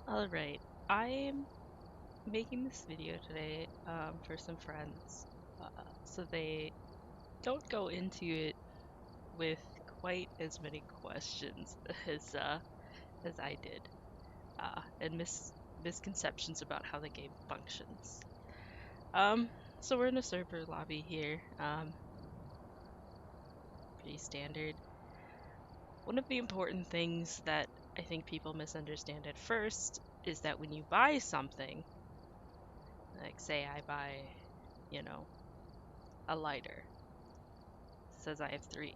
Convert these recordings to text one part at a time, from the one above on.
Alright, I'm making this video today for some friends so they don't go into it with quite as many questions as I did and misconceptions about how the game functions. Um, so we're in a server lobby here, pretty standard. One of the important things that I think people misunderstand at first is that when you buy something, like say I buy, you know, a lighter. It says I have 3.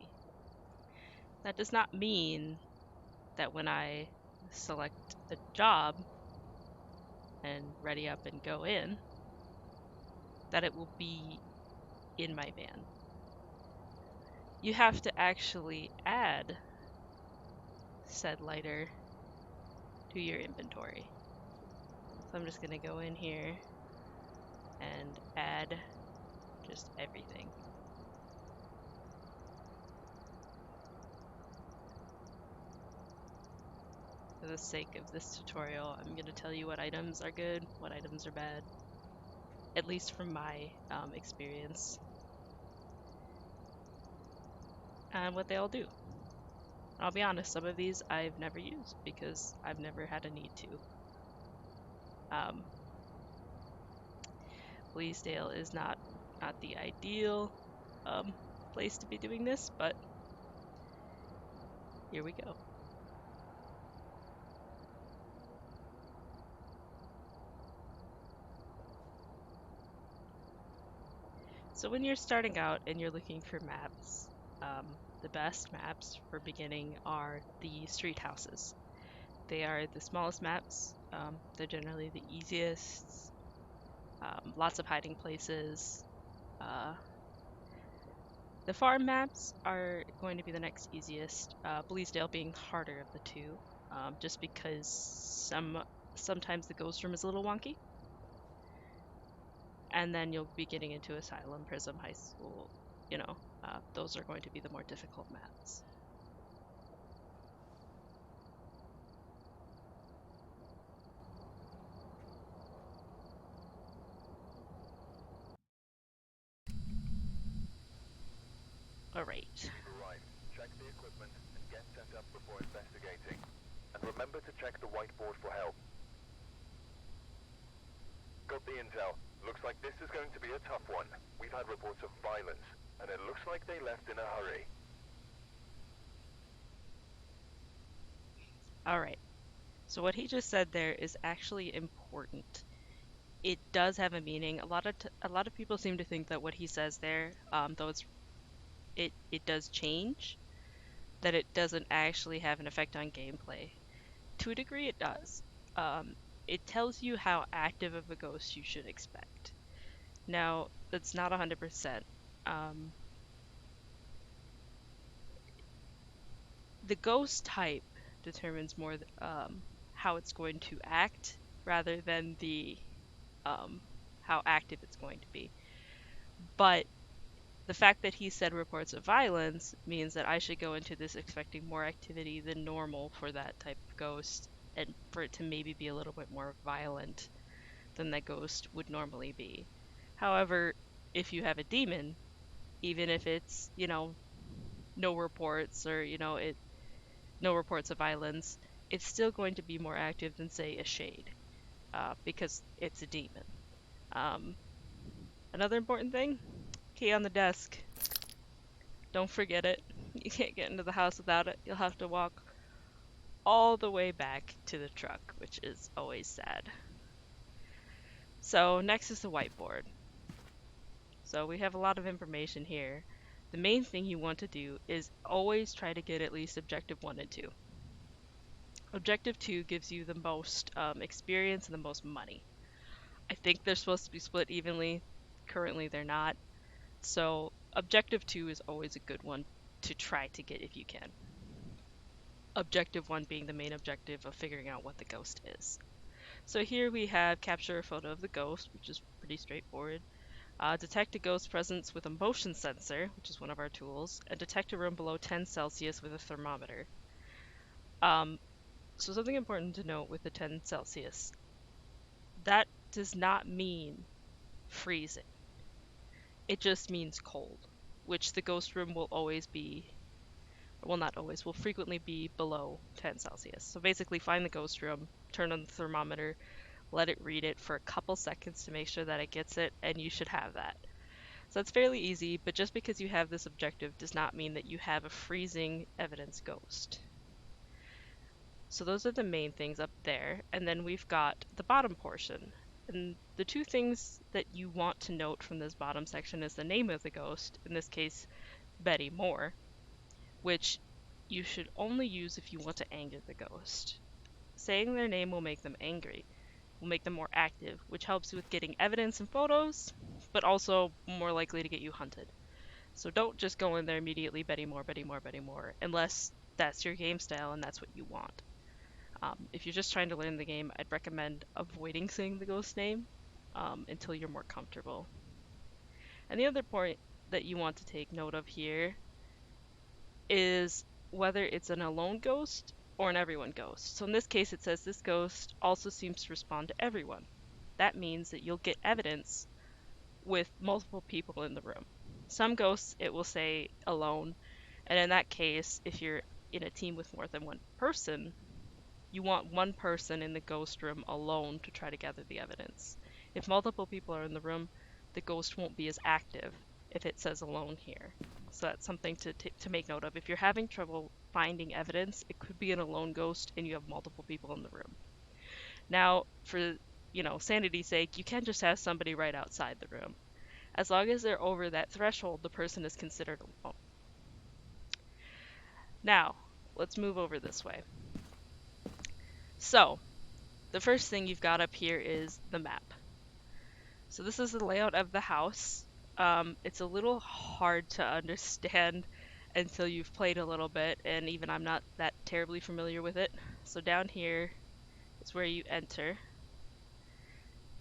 That does not mean that when I select a job and ready up and go in, that it will be in my van. You have to actually add said lighter to your inventory. So I'm just going to go in here and add just everything. For the sake of this tutorial, I'm going to tell you what items are good, what items are bad, at least from my experience, and what they all do. I'll be honest, some of these I've never used because I've never had a need to. Bleasdale is not the ideal place to be doing this, but here we go. So when you're starting out and you're looking for maps, the best maps for beginning are the street houses. They are the smallest maps. They're generally the easiest. Lots of hiding places. The farm maps are going to be the next easiest, Bleasdale being harder of the two, just because sometimes the ghost room is a little wonky. And then you'll be getting into Asylum, Prism, High School, those are going to be the more difficult maps. Alright. Check the equipment and get set up before investigating. And remember to check the whiteboard for help. Got the intel. Looks like this is going to be a tough one. We've had reports of violence, and it looks like they left in a hurry. Alright. So what he just said there is actually important. It does have a meaning. A lot of people seem to think that what he says there, though it does change, that it doesn't actually have an effect on gameplay. To a degree, it does. It tells you how active of a ghost you should expect. Now, that's not 100%. The ghost type determines more how it's going to act rather than the how active it's going to be. But the fact that he said reports of violence means that I should go into this expecting more activity than normal for that type of ghost, and for it to maybe be a little bit more violent than that ghost would normally be. However, if you have a demon, even if it's, no reports or, no reports of violence, it's still going to be more active than, say, a shade, because it's a demon. Another important thing, key on the desk. Don't forget it. You can't get into the house without it. You'll have to walk all the way back to the truck, which is always sad. So next is the whiteboard. So we have a lot of information here. The main thing you want to do is always try to get at least objective 1 and 2. Objective 2 gives you the most experience and the most money. I think they're supposed to be split evenly. Currently they're not. So objective 2 is always a good one to try to get if you can. Objective 1 being the main objective of figuring out what the ghost is. So here we have capture a photo of the ghost, which is pretty straightforward. Detect a ghost presence with a motion sensor, which is one of our tools, and detect a room below 10 Celsius with a thermometer. So something important to note with the 10 Celsius, that does not mean freezing. It just means cold, which the ghost room will always be, well, not always, will frequently be below 10 Celsius. So basically find the ghost room, turn on the thermometer, let it read it for a couple seconds to make sure that it gets it, and you should have that. So that's fairly easy, but just because you have this objective does not mean that you have a freezing evidence ghost. So those are the main things up there, and then we've got the bottom portion. And the two things that you want to note from this bottom section is the name of the ghost, in this case, Betty Moore, which you should only use if you want to anger the ghost. Saying their name will make them angry, will make them more active, which helps with getting evidence and photos, but also more likely to get you hunted. So don't just go in there immediately, Betty Moore, Betty Moore, Betty Moore, unless that's your game style and that's what you want. If you're just trying to learn the game, I'd recommend avoiding saying the ghost name until you're more comfortable. And the other point that you want to take note of here is whether it's an alone ghost or an everyone ghost. So in this case, it says this ghost also seems to respond to everyone. That means that you'll get evidence with multiple people in the room. Some ghosts, it will say alone, and in that case, if you're in a team with more than one person, you want one person in the ghost room alone to try to gather the evidence. If multiple people are in the room, the ghost won't be as active if it says alone here. So that's something to make note of. If you're having trouble finding evidence, it could be an alone ghost and you have multiple people in the room. Now, for sanity's sake, you can just have somebody right outside the room. As long as they're over that threshold, the person is considered alone. Now, let's move over this way. So, the first thing you've got up here is the map. So this is the layout of the house. It's a little hard to understand until you've played a little bit, and even I'm not that terribly familiar with it. So down here is where you enter.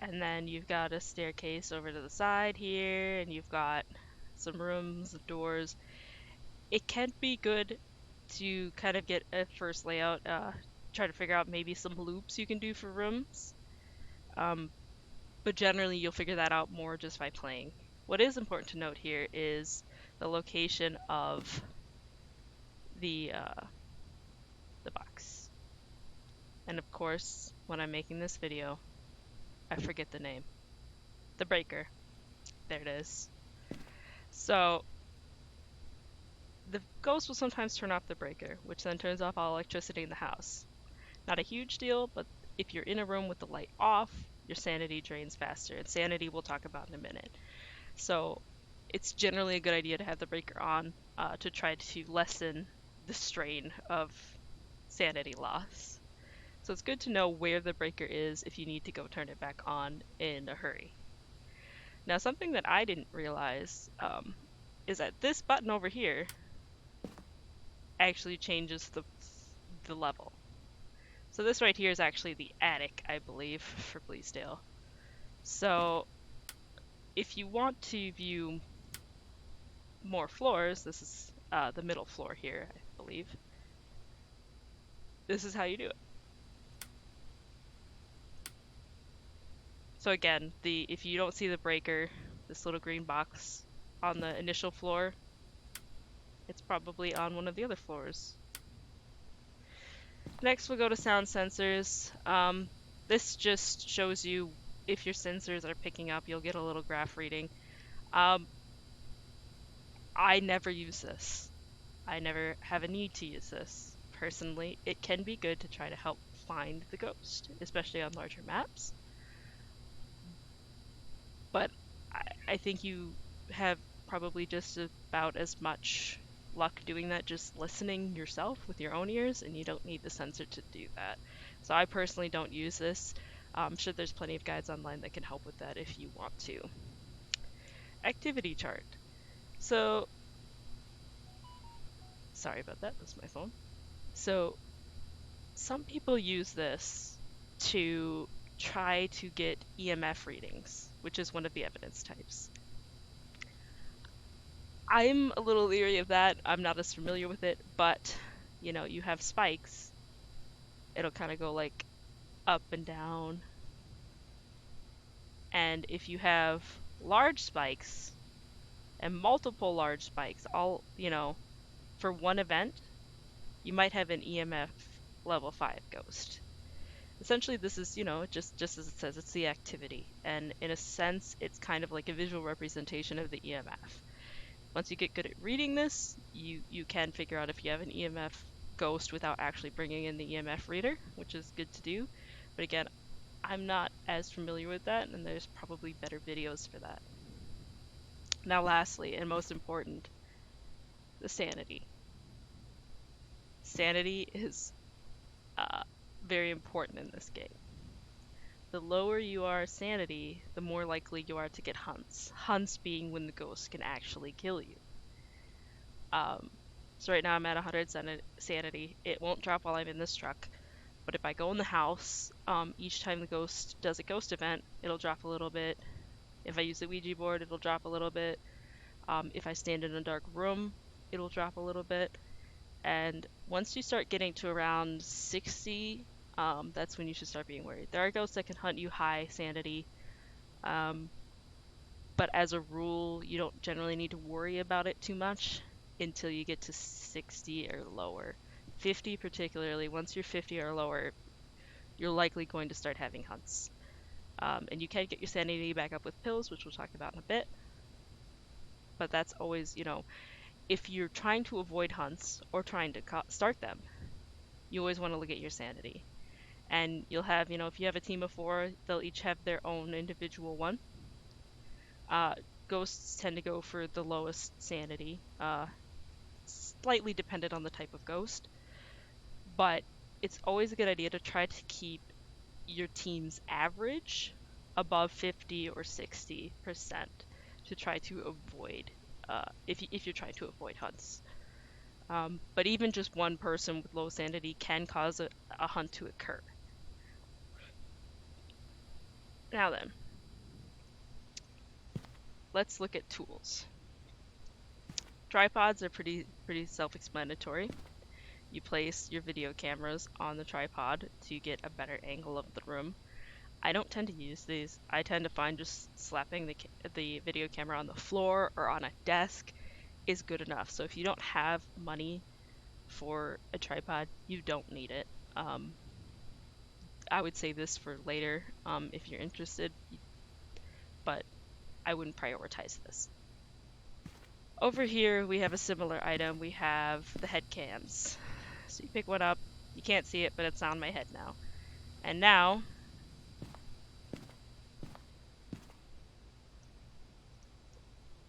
And then you've got a staircase over to the side here, and you've got some rooms, doors. It can be good to kind of get a first layout, try to figure out maybe some loops you can do for rooms. But generally you'll figure that out more just by playing. What is important to note here is the location of the box. And of course, when I'm making this video, I forget the name. The breaker. There it is. So the ghost will sometimes turn off the breaker, which then turns off all electricity in the house. Not a huge deal, but if you're in a room with the light off, your sanity drains faster, and sanity we'll talk about in a minute. So it's generally a good idea to have the breaker on to try to lessen the strain of sanity loss. So it's good to know where the breaker is if you need to go turn it back on in a hurry. Now, something that I didn't realize is that this button over here actually changes the level. So this right here is actually the attic, I believe, for Bleasdale. So if you want to view more floors, this is the middle floor here, I believe. This is how you do it. So again, if you don't see the breaker, this little green box on the initial floor, it's probably on one of the other floors. Next, we'll go to sound sensors. This just shows you if your sensors are picking up. You'll get a little graph reading. I never use this. I never have a need to use this. Personally, it can be good to try to help find the ghost, especially on larger maps. But I think you have probably just about as much luck doing that just listening yourself with your own ears, and you don't need the sensor to do that. So I personally don't use this. I'm sure there's plenty of guides online that can help with that if you want to. Activity chart. So, sorry about that, that's my phone. So, some people use this to try to get EMF readings, which is one of the evidence types. I'm a little leery of that. I'm not as familiar with it, but you have spikes It'll kind of go like up and down. And if you have large spikes and multiple large spikes, all, for one event, you might have an EMF level 5 ghost. Essentially, this is, just as it says, it's the activity. And in a sense, it's kind of like a visual representation of the EMF. Once you get good at reading this, you can figure out if you have an EMF ghost without actually bringing in the EMF reader, which is good to do. But again, I'm not as familiar with that, and there's probably better videos for that. Now, lastly, and most important, the sanity. Sanity is very important in this game. The lower you are sanity, the more likely you are to get hunts. Hunts being when the ghost can actually kill you. So right now I'm at 100 sanity. It won't drop while I'm in this truck, but if I go in the house, each time the ghost does a ghost event, it'll drop a little bit. If I use the Ouija board, it'll drop a little bit. If I stand in a dark room, it'll drop a little bit. And once you start getting to around 60, that's when you should start being worried. There are ghosts that can hunt you high sanity, but as a rule, you don't generally need to worry about it too much until you get to 60 or lower. 50 particularly, once you're 50 or lower, you're likely going to start having hunts. And you can get your sanity back up with pills, which we'll talk about in a bit. But that's always, if you're trying to avoid hunts or trying to start them, you always want to look at your sanity. And you'll have, if you have a team of 4, they'll each have their own individual one. Ghosts tend to go for the lowest sanity, slightly dependent on the type of ghost. But it's always a good idea to try to keep your team's average above 50 or 60% to try to avoid, if you're trying to avoid hunts. But even just one person with low sanity can cause a hunt to occur. Now then, let's look at tools. Tripods are pretty self-explanatory. You place your video cameras on the tripod to get a better angle of the room. I don't tend to use these. I tend to find just slapping the video camera on the floor or on a desk is good enough. So if you don't have money for a tripod, you don't need it. I would say this for later if you're interested, but I wouldn't prioritize this. Over here we have a similar item. We have the head cams. So you pick one up, you can't see it, but it's on my head now. And now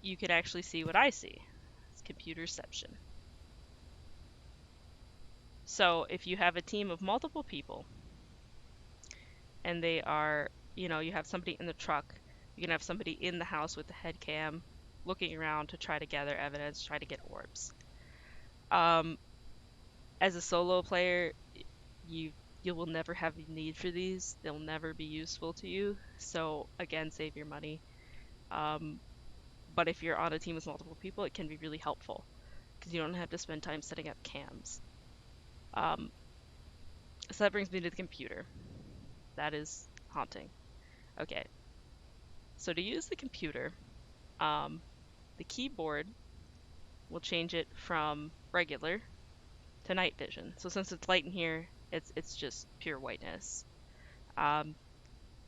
you can actually see what I see. It's computerception. So if you have a team of multiple people and they are, you have somebody in the truck, you can have somebody in the house with the head cam looking around to try to gather evidence, try to get orbs. As a solo player, you will never have a need for these. They'll never be useful to you. So again, save your money. But if you're on a team with multiple people, it can be really helpful because you don't have to spend time setting up cams. So that brings me to the computer. That is haunting. Okay. So to use the computer, the keyboard will change it from regular to night vision. So since it's light in here, it's just pure whiteness.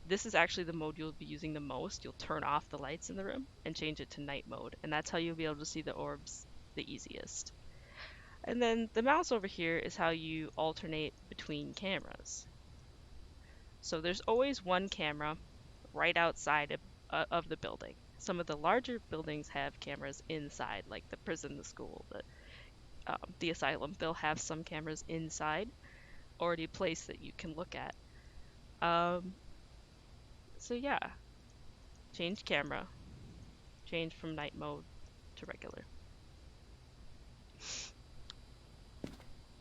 This is actually the mode you'll be using the most. You'll turn off the lights in the room and change it to night mode, and that's how you'll be able to see the orbs the easiest. And then the mouse over here is how you alternate between cameras. So there's always one camera right outside of the building. Some of the larger buildings have cameras inside, like the prison, the school, the asylum. They'll have some cameras inside already placed that you can look at. So yeah, change camera, change from night mode to regular.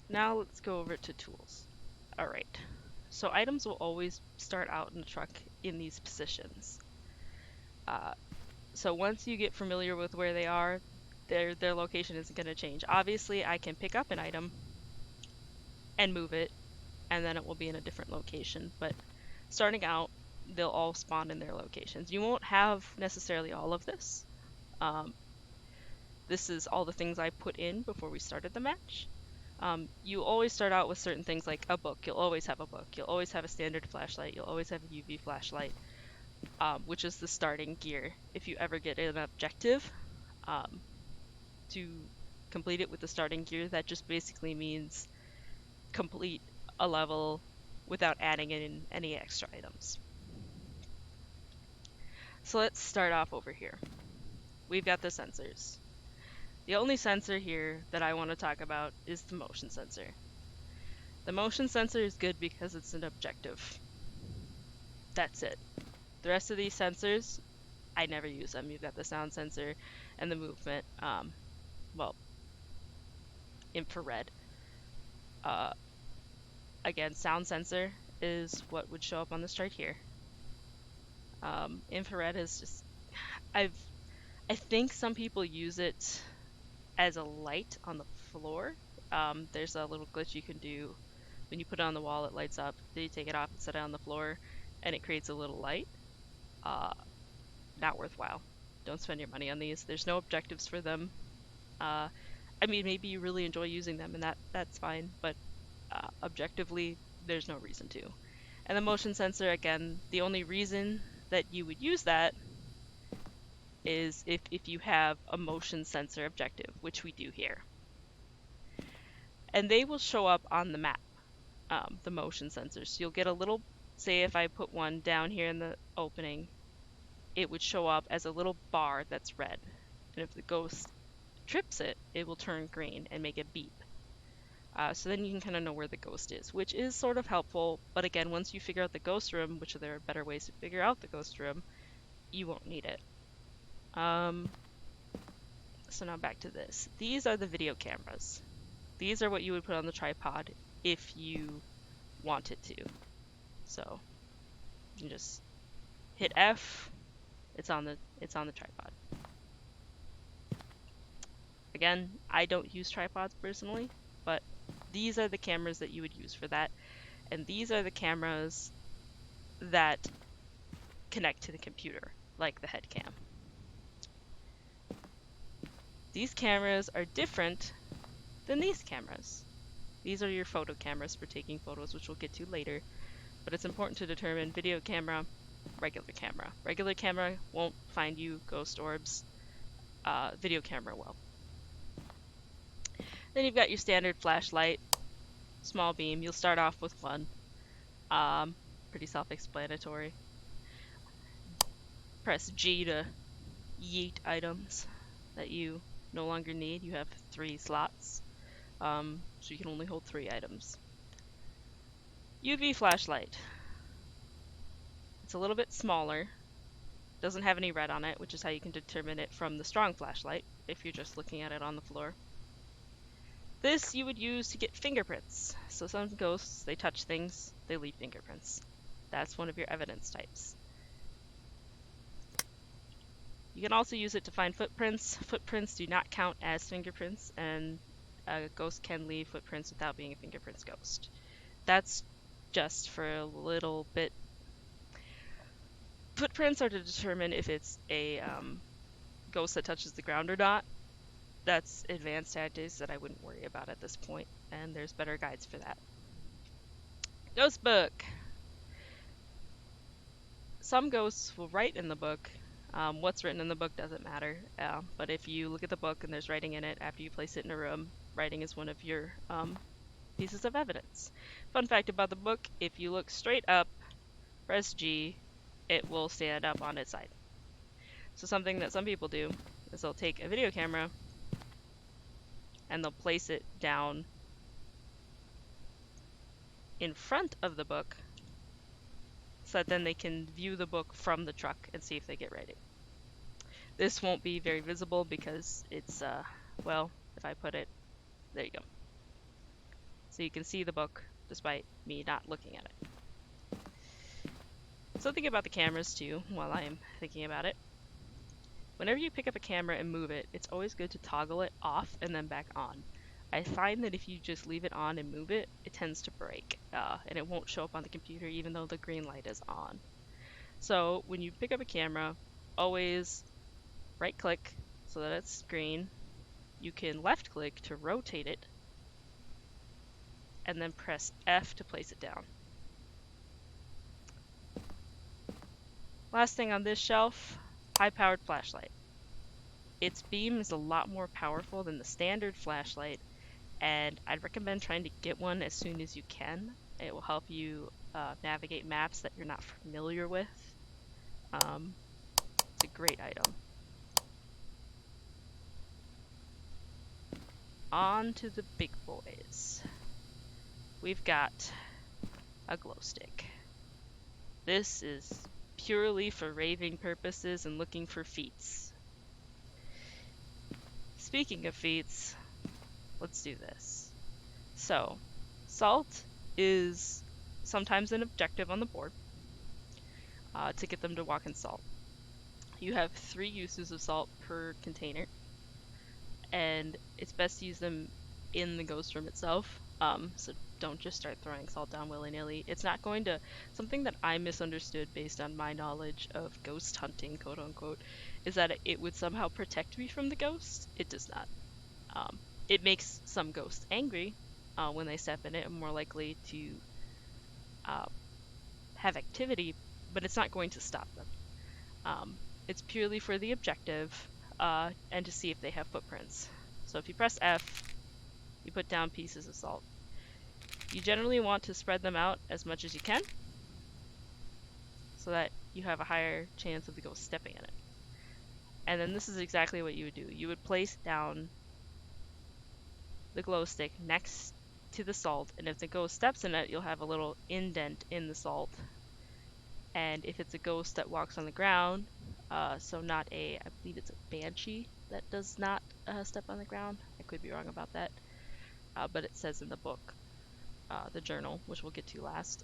Now let's go over to tools. Alright, so items will always start out in the truck in these positions. So once you get familiar with where they are, their location isn't going to change. Obviously, I can pick up an item and move it and then it will be in a different location. But starting out, they'll all spawn in their locations. You won't have necessarily all of this. Um, this is all the things I put in before we started the match. You always start out with certain things like a book. You'll always have a book. You'll always have a standard flashlight. You'll always have a UV flashlight, which is the starting gear. If you ever get an objective to complete it with the starting gear, that just basically means complete a level without adding in any extra items. So let's start off over here. We've got the sensors. The only sensor here that I want to talk about is the motion sensor. The motion sensor is good because it's an objective. That's it. The rest of these sensors, I never use them. You've got the sound sensor and the movement, well, infrared. Again, sound sensor is what would show up on this chart here. Infrared is just, I think some people use it as a light on the floor. There's a little glitch you can do when you put it on the wall, it lights up. Then you take it off and set it on the floor, and it creates a little light. Not worthwhile. Don't spend your money on these. There's no objectives for them. I mean, maybe you really enjoy using them, and that's fine, but objectively, there's no reason to. And the motion sensor, again, the only reason that you would use that is if you have a motion sensor objective, which we do here. And they will show up on the map, the motion sensors. So you'll get a little, say if I put one down here in the opening, it would show up as a little bar that's red. And if the ghost trips it, it will turn green and make a beep. So then you can kind of know where the ghost is, which is sort of helpful. But again, once you figure out the ghost room, which there are better ways to figure out the ghost room, you won't need it. So now back to this. These are the video cameras. These are what you would put on the tripod if you wanted to. So you just hit F. It's on the tripod. Again, I don't use tripods personally, but these are the cameras that you would use for that. And these are the cameras that connect to the computer, like the head cam. These cameras are different than these cameras. These are your photo cameras for taking photos, which we'll get to later. But it's important to determine video camera, regular camera. Regular camera won't find you ghost orbs. Video camera will. Then you've got your standard flashlight, small beam. You'll start off with one. Pretty self-explanatory. Press G to yeet items that you no longer need. You have 3 slots, so you can only hold 3 items. UV flashlight. It's a little bit smaller. Doesn't have any red on it, which is how you can determine it from the strong flashlight if you're just looking at it on the floor. This you would use to get fingerprints. So some ghosts, they touch things, they leave fingerprints. That's one of your evidence types. You can also use it to find footprints. Footprints do not count as fingerprints, and a ghost can leave footprints without being a fingerprints ghost. That's just for a little bit. Footprints are to determine if it's a ghost that touches the ground or not. That's advanced tactics that I wouldn't worry about at this point, and there's better guides for that. Ghost book. Some ghosts will write in the book. What's written in the book doesn't matter, but if you look at the book and there's writing in it after you place it in a room, writing is one of your pieces of evidence. Fun fact about the book, if you look straight up, press G, it will stand up on its side. So something that some people do is they'll take a video camera and they'll place it down in front of the book so that then they can view the book from the truck and see if they get writing. This won't be very visible because it's, well, if I put it, there you go. So you can see the book despite me not looking at it. Something about the cameras too, while I am thinking about it. Whenever you pick up a camera and move it, it's always good to toggle it off and then back on. I find that if you just leave it on and move it, it tends to break, and it won't show up on the computer even though the green light is on. So when you pick up a camera, always right click so that it's green. You can left click to rotate it, and then press F to place it down. Last thing on this shelf, high-powered flashlight. Its beam is a lot more powerful than the standard flashlight, and I'd recommend trying to get one as soon as you can. It will help you navigate maps that you're not familiar with. It's a great item. On to the big boys. We've got a glow stick. This is purely for raving purposes and looking for feats. Speaking of feats, let's do this. So, salt is sometimes an objective on the board to get them to walk in salt. You have 3 uses of salt per container, and it's best to use them in the ghost room itself. So don't just start throwing salt down willy-nilly. It's not going to... Something that I misunderstood based on my knowledge of ghost hunting, quote-unquote, is that it would somehow protect me from the ghost. It does not. It makes some ghosts angry when they step in it and more likely to have activity, but it's not going to stop them. It's purely for the objective and to see if they have footprints. So if you press F, you put down pieces of salt. You generally want to spread them out as much as you can so that you have a higher chance of the ghost stepping in it. And then this is exactly what you would do. You would place down the glow stick next to the salt, and if the ghost steps in it, you'll have a little indent in the salt. And if it's a ghost that walks on the ground, so not I believe it's a banshee that does not step on the ground. I could be wrong about that, but it says in the book, the journal, which we'll get to last.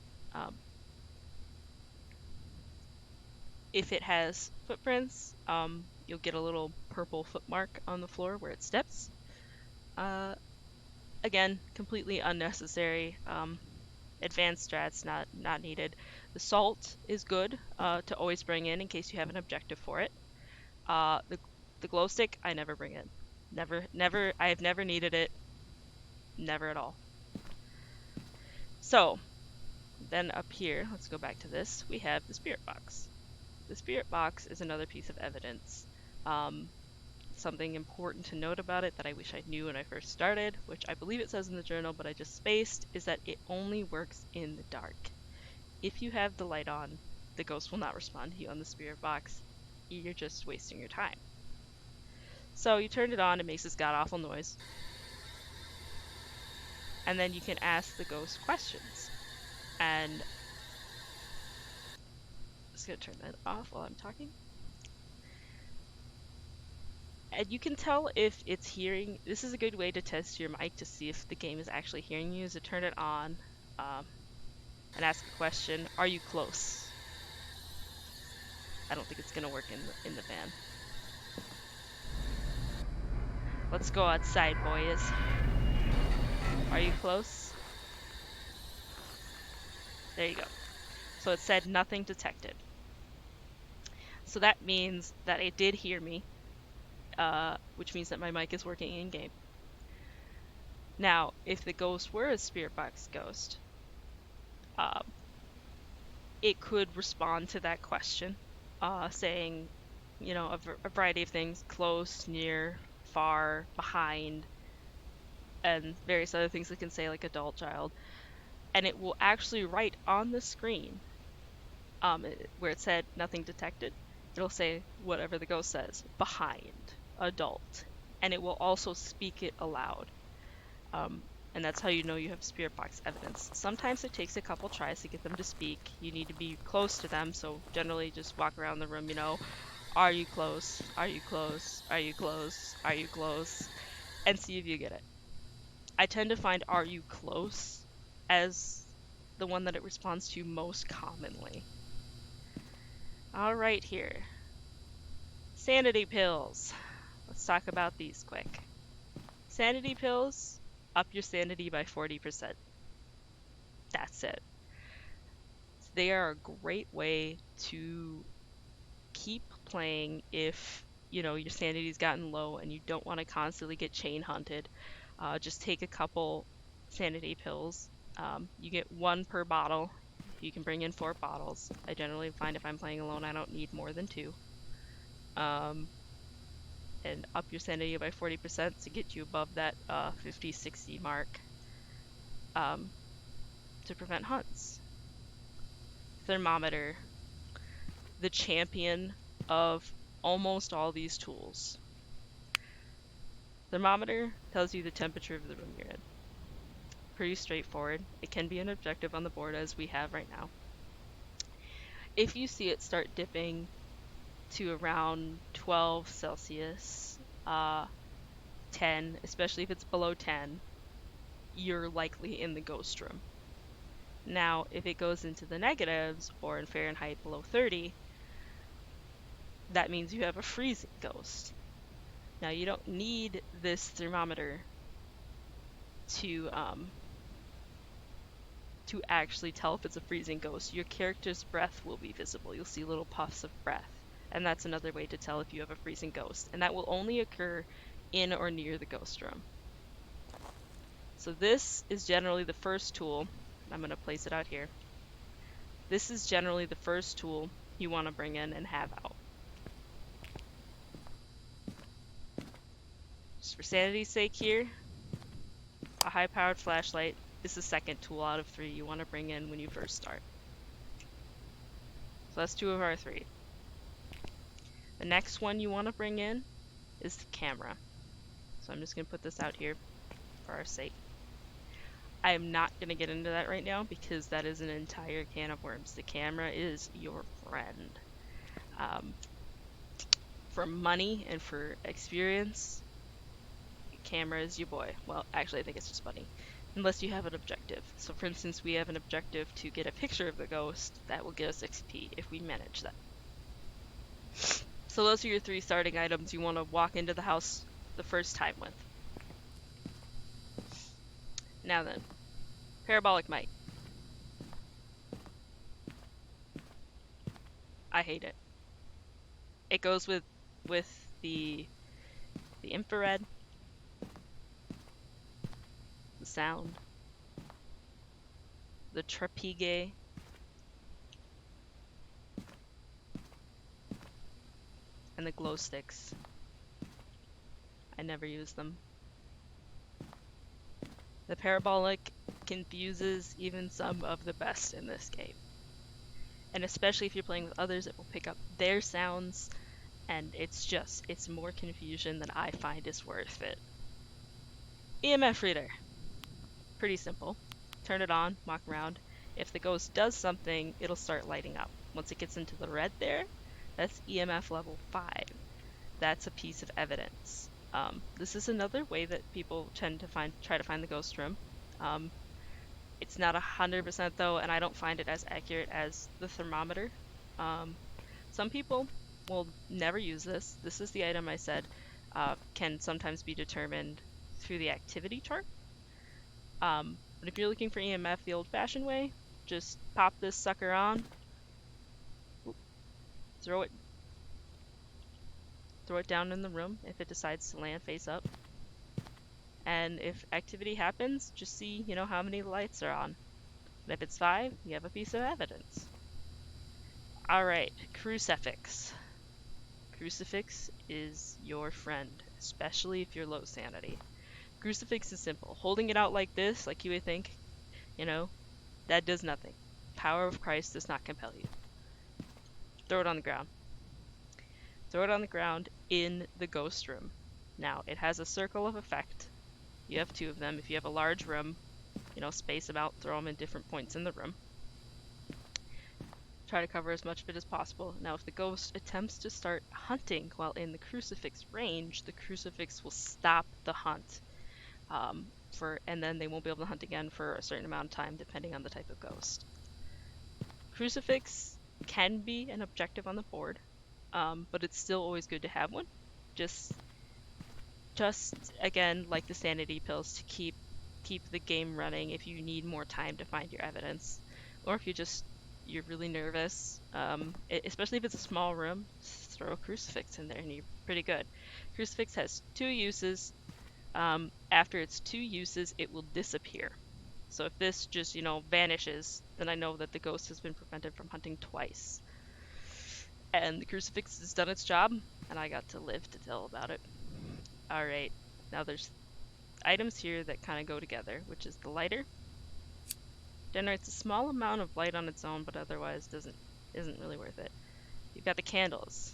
If it has footprints, you'll get a little purple foot mark on the floor where it steps. Again, completely unnecessary. Advanced strats not needed. The salt is good to always bring in case you have an objective for it. The glow stick, I never bring in. Never. I have never needed it. Never at all. So, then up here, let's go back to this. We have the spirit box. The spirit box is another piece of evidence. Something important to note about it that I wish I knew when I first started, which I believe it says in the journal, but I just spaced, is that it only works in the dark. If you have the light on, the ghost will not respond to you on the spirit box. You're just wasting your time. So you turn it on, it makes this god-awful noise. And then you can ask the ghost questions. And I'm just going to turn that off while I'm talking. And you can tell if it's hearing. This is a good way to test your mic to see if the game is actually hearing you, is to turn it on and ask a question. Are you close? I don't think it's going to work in the van. Let's go outside, boys. Are you close? There you go. So it said nothing detected. So that means that it did hear me, which means that my mic is working in-game. Now, if the ghost were a spirit box ghost, it could respond to that question, saying, you know, a variety of things: close, near, far, behind, and various other things it can say, like adult, child. And it will actually write on the screen, where it said nothing detected, it'll say whatever the ghost says, behind, adult, and it will also speak it aloud. And that's how you know you have spirit box evidence. Sometimes it takes a couple tries to get them to speak. You need to be close to them, so generally just walk around the room, you know, are you close? Are you close? Are you close? Are you close? And see if you get it. I tend to find are you close as the one that it responds to most commonly. Alright here. Sanity pills. Let's talk about these quick. Sanity pills up your sanity by 40%. That's it. They are a great way to keep playing if your sanity's gotten low and you don't want to constantly get chain hunted. Just take a couple sanity pills. You get one per bottle. You can bring in 4 bottles. I generally find if I'm playing alone, I don't need more than 2. Um, and up your sanity by 40% to get you above that 50-60 mark, um, to prevent hunts. Thermometer, the champion of almost all these tools. Thermometer tells you the temperature of the room you're in. Pretty straightforward. It can be an objective on the board as we have right now. If you see it start dipping to around 12 Celsius, 10, especially if it's below 10, you're likely in the ghost room. Now, if it goes into the negatives or in Fahrenheit below 30, that means you have a freezing ghost. Now, you don't need this thermometer to actually tell if it's a freezing ghost. Your character's breath will be visible. You'll see little puffs of breath. And that's another way to tell if you have a freezing ghost. And that will only occur in or near the ghost room. So this is generally the first tool. I'm going to place it out here. This is generally the first tool you want to bring in and have out. Just for sanity's sake here, a high-powered flashlight is the second tool out of 3 you want to bring in when you first start. So that's 2 of our 3. The next one you want to bring in is the camera. So I'm just going to put this out here for our sake. I am not going to get into that right now because that is an entire can of worms. The camera is your friend. For money and for experience, camera is your boy. Well, actually, I think it's just money. Unless you have an objective. So for instance, we have an objective to get a picture of the ghost. That will get us XP if we manage that. So those are your 3 starting items you want to walk into the house the first time with. Now then, parabolic mic. I hate it. It goes with the infrared, the sound, the trapege, and the glow sticks. I never use them. The parabolic confuses even some of the best in this game. And especially if you're playing with others, it will pick up their sounds, and it's more confusion than I find is worth it. EMF reader. Pretty simple. Turn it on, walk around. If the ghost does something, it'll start lighting up. Once it gets into the red there, that's EMF level 5. That's a piece of evidence. This is another way that people tend to try to find the ghost room. It's not 100% though, and I don't find it as accurate as the thermometer. Some people will never use this. This is the item I said can sometimes be determined through the activity chart. But if you're looking for EMF the old-fashioned way, just pop this sucker on, throw it down in the room if it decides to land face up. And if activity happens, just see, how many lights are on. And if it's 5, you have a piece of evidence. Alright, crucifix. Crucifix is your friend, especially if you're low sanity. Crucifix is simple. Holding it out like this, like you would think, that does nothing. Power of Christ does not compel you. Throw it on the ground. Throw it on the ground in the ghost room. Now, it has a circle of effect. You have 2 of them. If you have a large room, space them out, throw them in different points in the room. Try to cover as much of it as possible. Now, if the ghost attempts to start hunting while in the crucifix range, the crucifix will stop the hunt. And then they won't be able to hunt again for a certain amount of time, depending on the type of ghost. Crucifix can be an objective on the board, but it's still always good to have one. Just again, like the sanity pills, to keep keep the game running if you need more time to find your evidence, or if you're really nervous. Especially if it's a small room, just throw a crucifix in there and you're pretty good. Crucifix has 2 uses. After its 2 uses, it will disappear. So if this just, vanishes, then I know that the ghost has been prevented from hunting twice. And the crucifix has done its job, and I got to live to tell about it. Alright, now there's items here that kind of go together, which is the lighter. Generates a small amount of light on its own, but otherwise isn't really worth it. You've got the candles.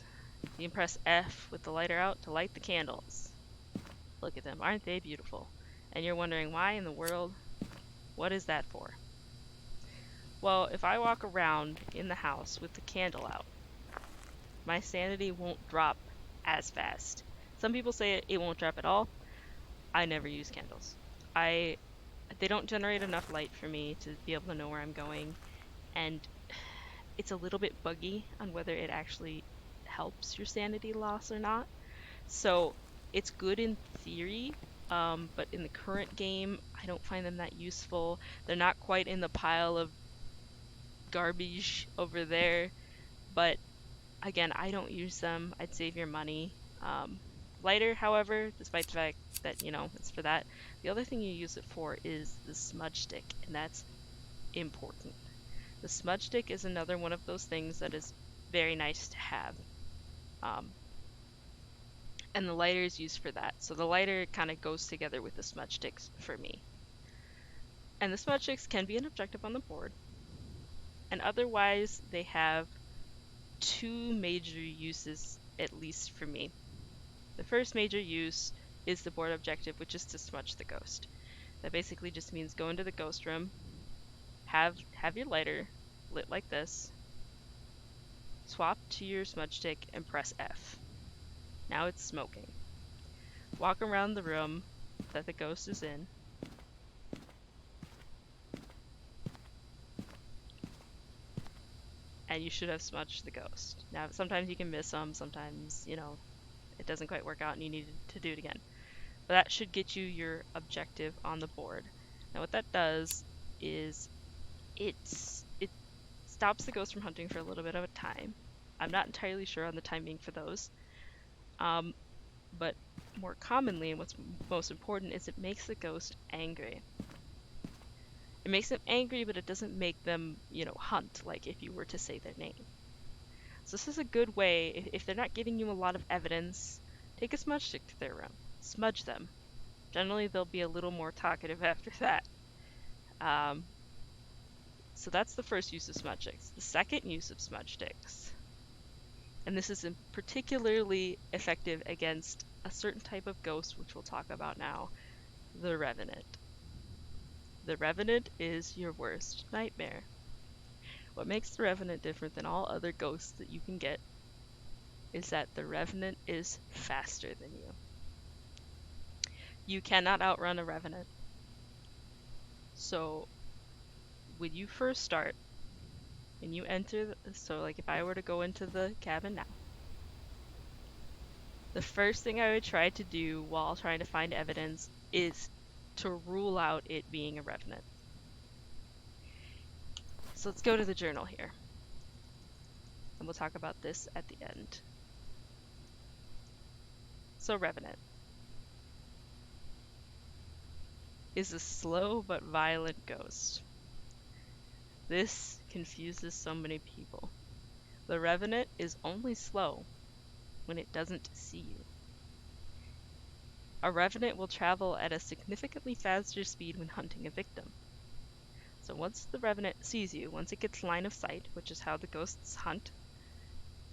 You can press F with the lighter out to light the candles. Look at them, aren't they beautiful? And you're wondering why in the world? What is that for? Well, if I walk around in the house with the candle out, my sanity won't drop as fast. Some people say it won't drop at all. I never use candles. They don't generate enough light for me to be able to know where I'm going, and it's a little bit buggy on whether it actually helps your sanity loss or not. So it's good in theory, but in the current game, I don't find them that useful. They're not quite in the pile of garbage over there, but again, I don't use them. I'd save your money. Lighter, however, despite the fact that, it's for that, the other thing you use it for is the smudge stick, and that's important. The smudge stick is another one of those things that is very nice to have. And the lighter is used for that. So the lighter kind of goes together with the smudge sticks for me. And the smudge sticks can be an objective on the board. And otherwise, they have 2 major uses, at least for me. The first major use is the board objective, which is to smudge the ghost. That basically just means go into the ghost room, have your lighter lit like this, swap to your smudge stick, and press F. Now it's smoking. Walk around the room that the ghost is in. And you should have smudged the ghost. Now, sometimes you can miss them, sometimes, it doesn't quite work out and you need to do it again. But that should get you your objective on the board. Now, what that does is it stops the ghost from hunting for a little bit of a time. I'm not entirely sure on the timing for those. But more commonly, and what's most important, is it makes the ghost angry. It makes them angry, but it doesn't make them, hunt, like if you were to say their name. So this is a good way, if they're not giving you a lot of evidence, take a smudge stick to their room. Smudge them. Generally, they'll be a little more talkative after that. So that's the first use of smudge sticks. The second use of smudge sticks, and this is particularly effective against a certain type of ghost, which we'll talk about now, the Revenant. The Revenant is your worst nightmare. What makes the Revenant different than all other ghosts that you can get is that the Revenant is faster than you. You cannot outrun a Revenant. So when you first start, when you enter, so like if I were to go into the cabin now, the first thing I would try to do while trying to find evidence is to rule out it being a Revenant. So let's go to the journal here. And we'll talk about this at the end. So Revenant is a slow but violent ghost. This confuses so many people. The Revenant is only slow when it doesn't see you. A Revenant will travel at a significantly faster speed when hunting a victim. So once the Revenant sees you, once it gets line of sight, which is how the ghosts hunt,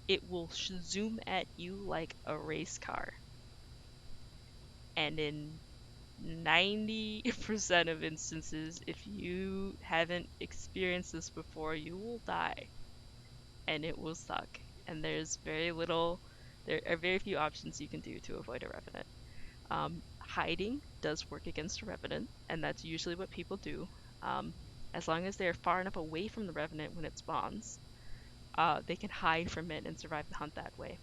it will zoom at you like a race car. And in 90% of instances, if you haven't experienced this before, you will die. And it will suck. And there are very few options you can do to avoid a Revenant. Hiding does work against a Revenant, and that's usually what people do. As long as they're far enough away from the Revenant when it spawns, they can hide from it and survive the hunt that way.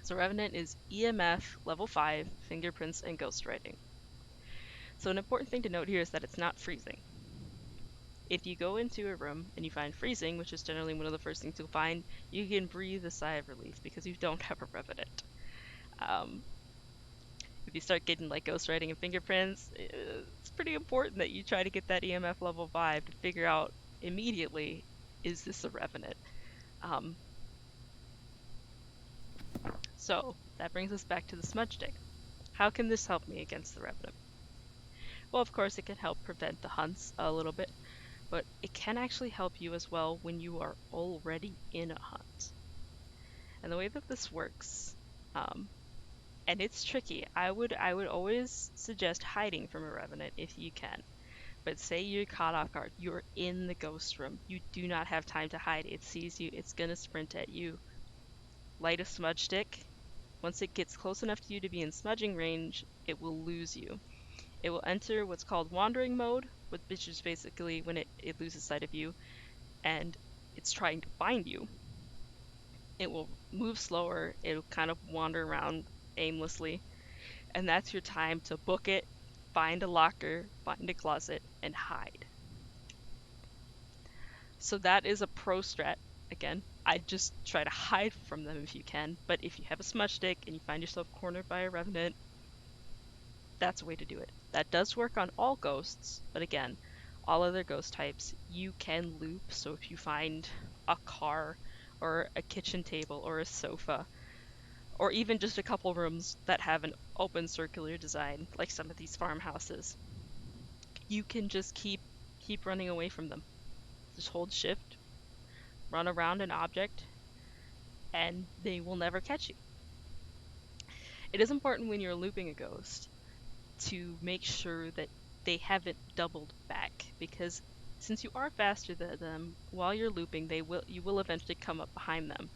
So Revenant is EMF, level 5, fingerprints, and ghostwriting. So an important thing to note here is that it's not freezing. If you go into a room and you find freezing, which is generally one of the first things you'll find, you can breathe a sigh of relief because you don't have a revenant. Um, if you start getting like ghost writing and fingerprints, it's pretty important that you try to get that EMF level 5 to figure out immediately, is this a revenant? Um, so that brings us back to the smudge stick. How can this help me against the revenant? Well, of course, it can help prevent the hunts a little bit, but it can actually help you as well when you are already in a hunt. And the way that this works, um, and it's tricky. I would always suggest hiding from a revenant if you can. But say you're caught off guard, you're in the ghost room, you do not have time to hide. It sees you, it's gonna sprint at you. Light a smudge stick. Once it gets close enough to you to be in smudging range, it will lose you. It will enter what's called wandering mode, which is basically when it loses sight of you and it's trying to find you. It will move slower, it'll kind of wander around aimlessly, and that's your time to book it, find a locker, find a closet, and hide. So that is a pro strat. Again, I'd just try to hide from them if you can, but if you have a smudge stick and you find yourself cornered by a revenant, that's a way to do it. That does work on all ghosts, but again, all other ghost types, you can loop. So if you find a car or a kitchen table or a sofa, or even just a couple rooms that have an open circular design, like some of these farmhouses, you can just keep running away from them. Just hold shift, run around an object, and they will never catch you. It is important when you're looping a ghost to make sure that they haven't doubled back, because since you are faster than them, while you're looping, you will eventually come up behind them.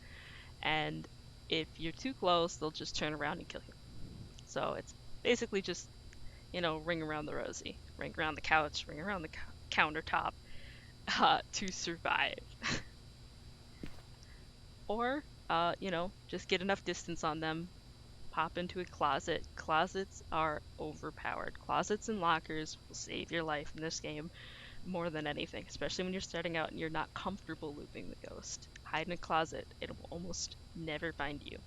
And if you're too close, they'll just turn around and kill you. So it's basically just, ring around the rosy, ring around the couch, ring around the countertop, to survive. Or, just get enough distance on them, pop into a closet. Closets are overpowered. Closets and lockers will save your life in this game more than anything, especially when you're starting out and you're not comfortable looping the ghost. Hide in a closet, it will almost never find you.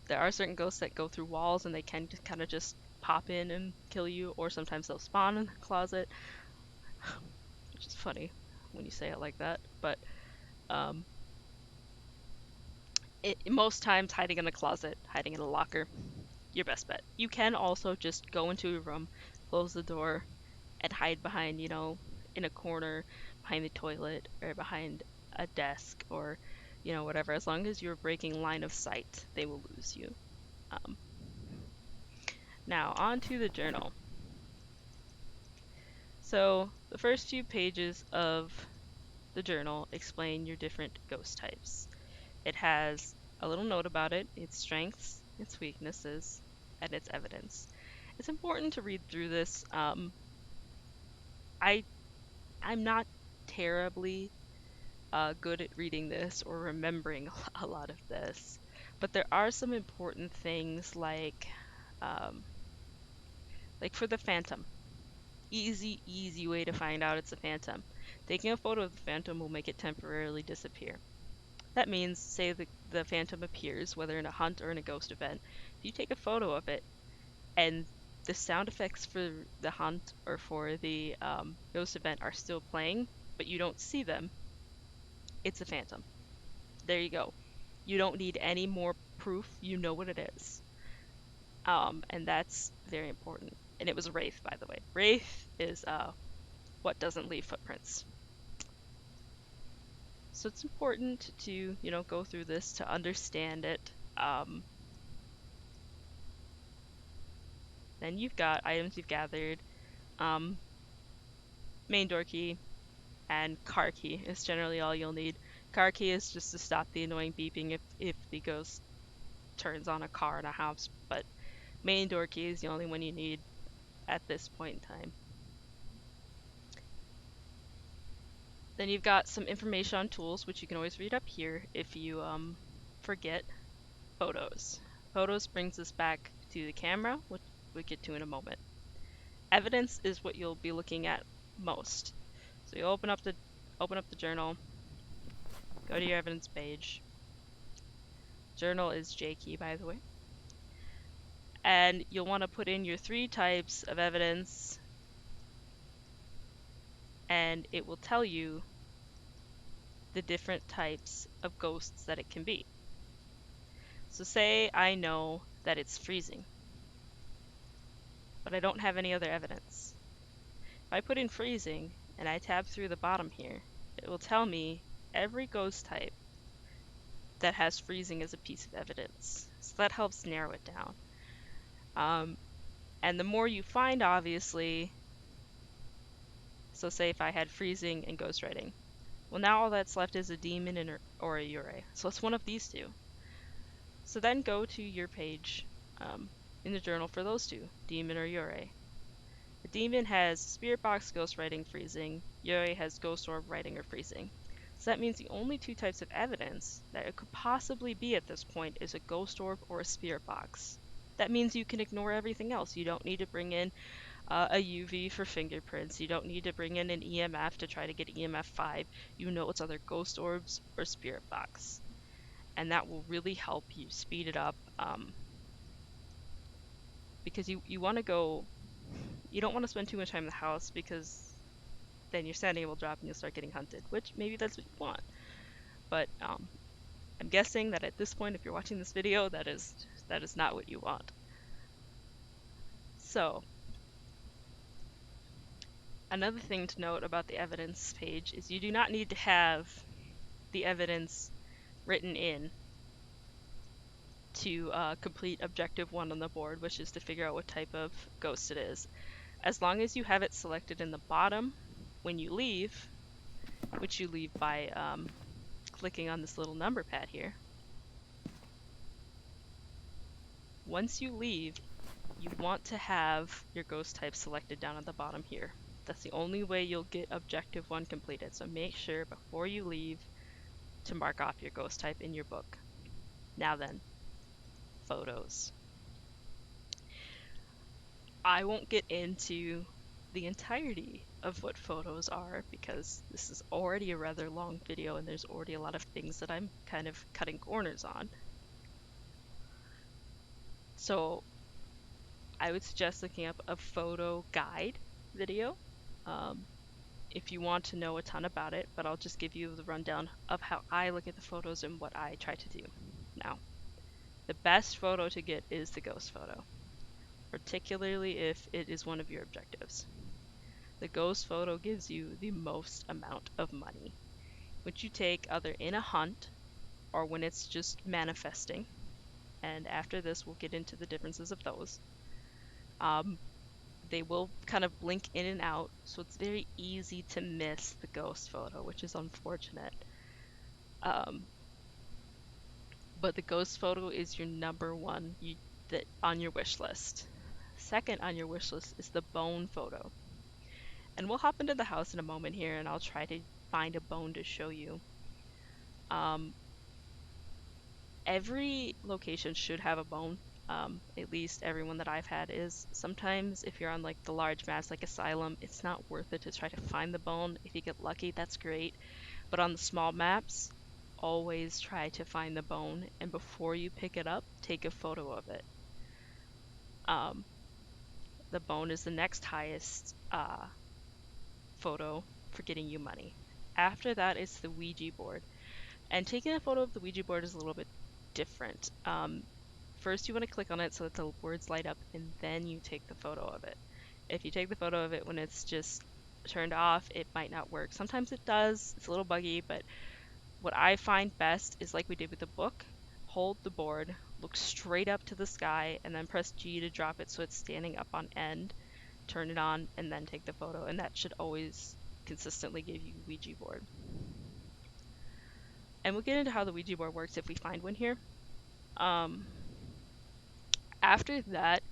There are certain ghosts that go through walls and they can just kind of just pop in and kill you, or sometimes they'll spawn in the closet, which is funny when you say it like that. But um, most times, hiding in a closet, hiding in a locker, your best bet. You can also just go into a room, close the door, and hide behind, in a corner, behind the toilet, or behind a desk, or, whatever. As long as you're breaking line of sight, they will lose you. Um, Now, on to the journal. So, the first few pages of the journal explain your different ghost types. It has a little note about it, its strengths, its weaknesses, and its evidence. It's important to read through this. I I'm not terribly good at reading this or remembering a lot of this, but there are some important things um, like for the phantom. Easy way to find out it's a phantom. Taking a photo of the phantom will make it temporarily disappear. That means, say the phantom appears, whether in a hunt or in a ghost event, if you take a photo of it and the sound effects for the hunt or for the ghost event are still playing, but you don't see them, it's a phantom. There you go. You don't need any more proof. You know what it is. And that's very important. And it was a wraith, by the way. Wraith is what doesn't leave footprints. So it's important to, go through this to understand it. Then you've got items you've gathered. Um, Main door key and car key is generally all you'll need. Car key is just to stop the annoying beeping if the ghost turns on a car in a house, but main door key is the only one you need at this point in time. Then you've got some information on tools, which you can always read up here if you forget. Photos. Photos brings us back to the camera, which we'll get to in a moment. Evidence is what you'll be looking at most. So you open up the journal, go to your evidence page. Journal is J key, by the way. And you'll want to put in your 3 types of evidence, and it will tell you the different types of ghosts that it can be. So say I know that it's freezing, but I don't have any other evidence. If I put in freezing and I tab through the bottom here, it will tell me every ghost type that has freezing as a piece of evidence. So that helps narrow it down. And the more you find, obviously, so say if I had freezing and ghostwriting, well, now all that's left is a demon or a Yurei. So it's one of these 2. So then go to your page in the journal for those 2, demon or Yurei. The demon has spirit box, ghost writing, freezing. Yurei has ghost orb, writing, or freezing. So that means the only 2 types of evidence that it could possibly be at this point is a ghost orb or a spirit box. That means you can ignore everything else. You don't need to bring in a UV for fingerprints. You don't need to bring in an EMF to try to get EMF 5. You know it's either ghost orbs or spirit box. And that will really help you speed it up, because you want to go, you don't want to spend too much time in the house, because then your sanity will drop and you'll start getting hunted, which maybe that's what you want. But I'm guessing that at this point, if you're watching this video, that is not what you want. So another thing to note about the evidence page is you do not need to have the evidence written in to complete objective 1 on the board, which is to figure out what type of ghost it is. As long as you have it selected in the bottom when you leave, which you leave by clicking on this little number pad here. Once you leave, you want to have your ghost type selected down at the bottom here. That's the only way you'll get objective 1 completed, so make sure before you leave to mark off your ghost type in your book. Now then, photos. I won't get into the entirety of what photos are, because this is already a rather long video and there's already a lot of things that I'm kind of cutting corners on. So I would suggest looking up a photo guide video if you want to know a ton about it, but I'll just give you the rundown of how I look at the photos and what I try to do. Now, the best photo to get is the ghost photo, particularly if it is one of your objectives. The ghost photo gives you the most amount of money, which you take either in a hunt or when it's just manifesting. And after this, we'll get into the differences of those. They will kind of blink in and out, so it's very easy to miss the ghost photo, which is unfortunate. But the ghost photo is your number 1 on your wish list. Second on your wish list is the bone photo. And we'll hop into the house in a moment here, and I'll try to find a bone to show you. Every location should have a bone. At least everyone that I've had is. Sometimes if you're on like the large maps like Asylum, it's not worth it to try to find the bone. If you get lucky, that's great. But on the small maps, always try to find the bone, and before you pick it up, take a photo of it. The bone is the next highest photo for getting you money. After that is the Ouija board. And taking a photo of the Ouija board is a little bit different. First you want to click on it so that the words light up, and then you take the photo of it. If you take the photo of it when it's just turned off, it might not work. Sometimes it does, it's a little buggy, but what I find best is like we did with the book. Hold the board, look straight up to the sky, and then press G to drop it so it's standing up on end. Turn it on, and then take the photo, and that should always consistently give you Ouija board. And we'll get into how the Ouija board works if we find one here. After that,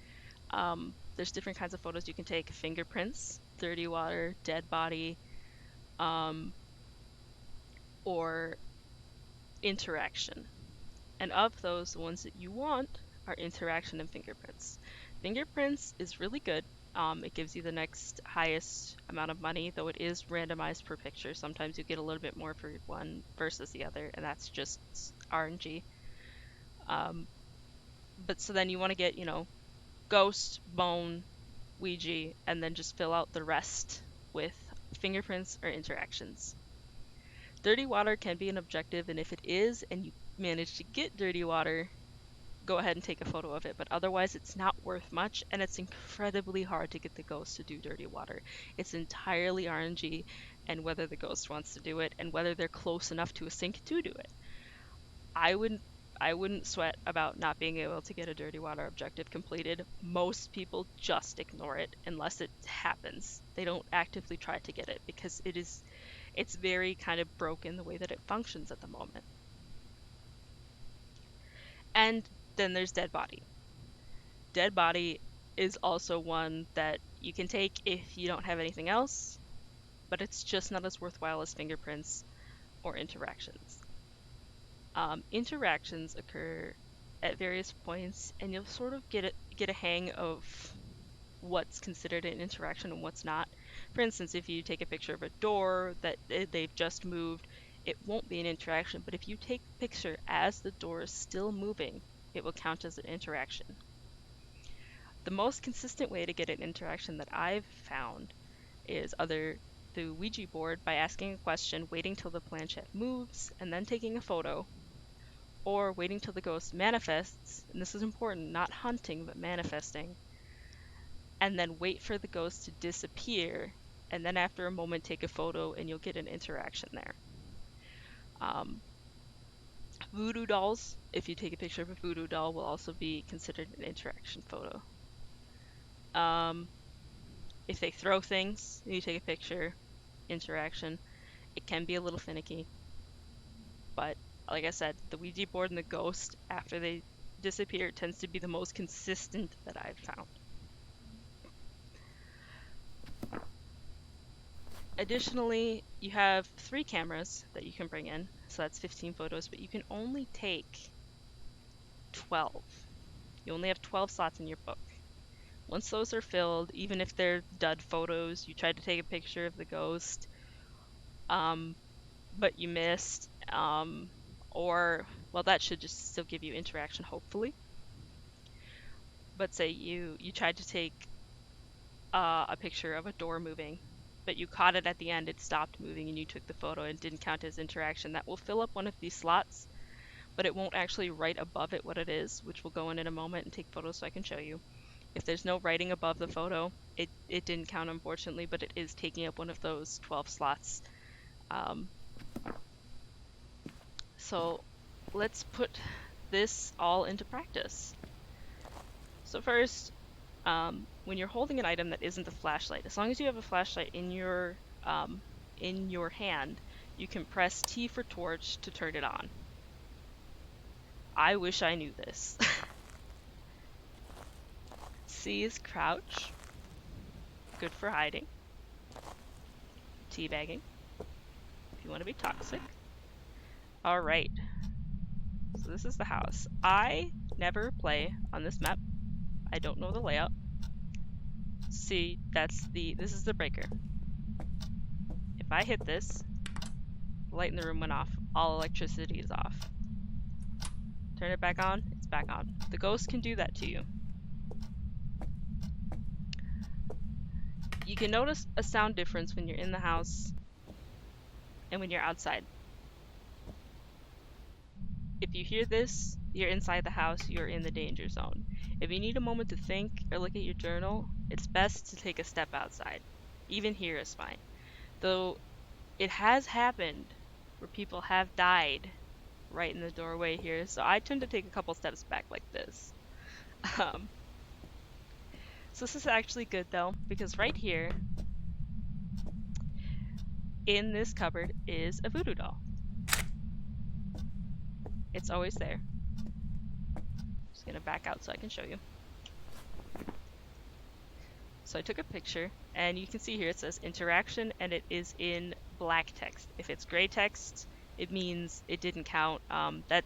there's different kinds of photos you can take. Fingerprints, dirty water, dead body, or interaction. And of those, the ones that you want are interaction and fingerprints. Fingerprints is really good It gives you the next highest amount of money, though it is randomized per picture. Sometimes you get a little bit more for one versus the other, and that's just RNG. Um, but so then you want to get, ghost, bone, Ouija, and then just fill out the rest with fingerprints or interactions. Dirty water can be an objective, and if it is, and you manage to get dirty water, go ahead and take a photo of it. But otherwise, it's not worth much, and it's incredibly hard to get the ghost to do dirty water. It's entirely RNG, and whether the ghost wants to do it, and whether they're close enough to a sink to do it. I wouldn't I wouldn't sweat about not being able to get a dirty water objective completed. Most people just ignore it unless it happens. They don't actively try to get it because it's very kind of broken the way that it functions at the moment. And then there's dead body. Dead body is also one that you can take if you don't have anything else, but it's just not as worthwhile as fingerprints or interactions. Interactions occur at various points, and you'll sort of get a hang of what's considered an interaction and what's not. For instance, if you take a picture of a door that they've just moved, it won't be an interaction, but if you take a picture as the door is still moving, it will count as an interaction. The most consistent way to get an interaction that I've found is either the Ouija board by asking a question, waiting till the planchette moves, and then taking a photo, or waiting till the ghost manifests, and this is important, not hunting, but manifesting, and then wait for the ghost to disappear, and then after a moment take a photo and you'll get an interaction there. Voodoo dolls, if you take a picture of a voodoo doll, will also be considered an interaction photo. If they throw things and you take a picture, interaction. It can be a little finicky, but like I said, the Ouija board and the ghost, after they disappear, tends to be the most consistent that I've found. Additionally, you have 3 cameras that you can bring in, so that's 15 photos, but you can only take 12. You only have 12 slots in your book. Once those are filled, even if they're dud photos, you tried to take a picture of the ghost, but you missed, or, well, that should just still give you interaction, hopefully. But say you tried to take a picture of a door moving, but you caught it at the end, it stopped moving, and you took the photo and didn't count as interaction. That will fill up one of these slots, but it won't actually write above it what it is, which we'll go in a moment and take photos so I can show you. If there's no writing above the photo, it didn't count, unfortunately, but it is taking up one of those 12 slots. So let's put this all into practice. So first, when you're holding an item that isn't a flashlight, as long as you have a flashlight in your hand, you can press T for torch to turn it on. I wish I knew this. C is crouch, good for hiding. Teabagging, if you want to be toxic. All right. So this is the house. I never play on this map. I don't know the layout. See, this is the breaker. If I hit this, the light in the room went off. All electricity is off. Turn it back on, it's back on. The ghost can do that to you. You can notice a sound difference when you're in the house and when you're outside. If you hear this, you're inside the house, you're in the danger zone. If you need a moment to think or look at your journal, it's best to take a step outside. Even here is fine. Though it has happened where people have died right in the doorway here, so I tend to take a couple steps back like this. So this is actually good though, because right here in this cupboard is a voodoo doll. It's always there. Just gonna back out so I can show you. So I took a picture, and you can see here it says interaction, and it is in black text. If it's gray text, it means it didn't count. That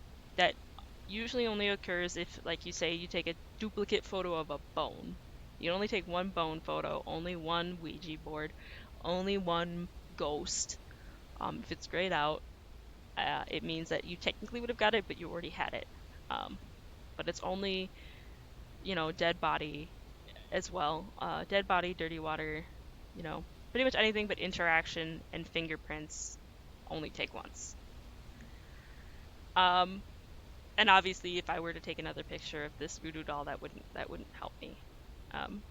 usually only occurs if, like you say, you take a duplicate photo of a bone. You only take one bone photo, only one Ouija board, only one ghost. If it's grayed out, it means that you technically would have got it, but you already had it. But it's only, dead body as well. Dead body, dirty water, pretty much anything but interaction and fingerprints only take once. Um, and obviously, if I were to take another picture of this voodoo doll, that wouldn't help me. Um,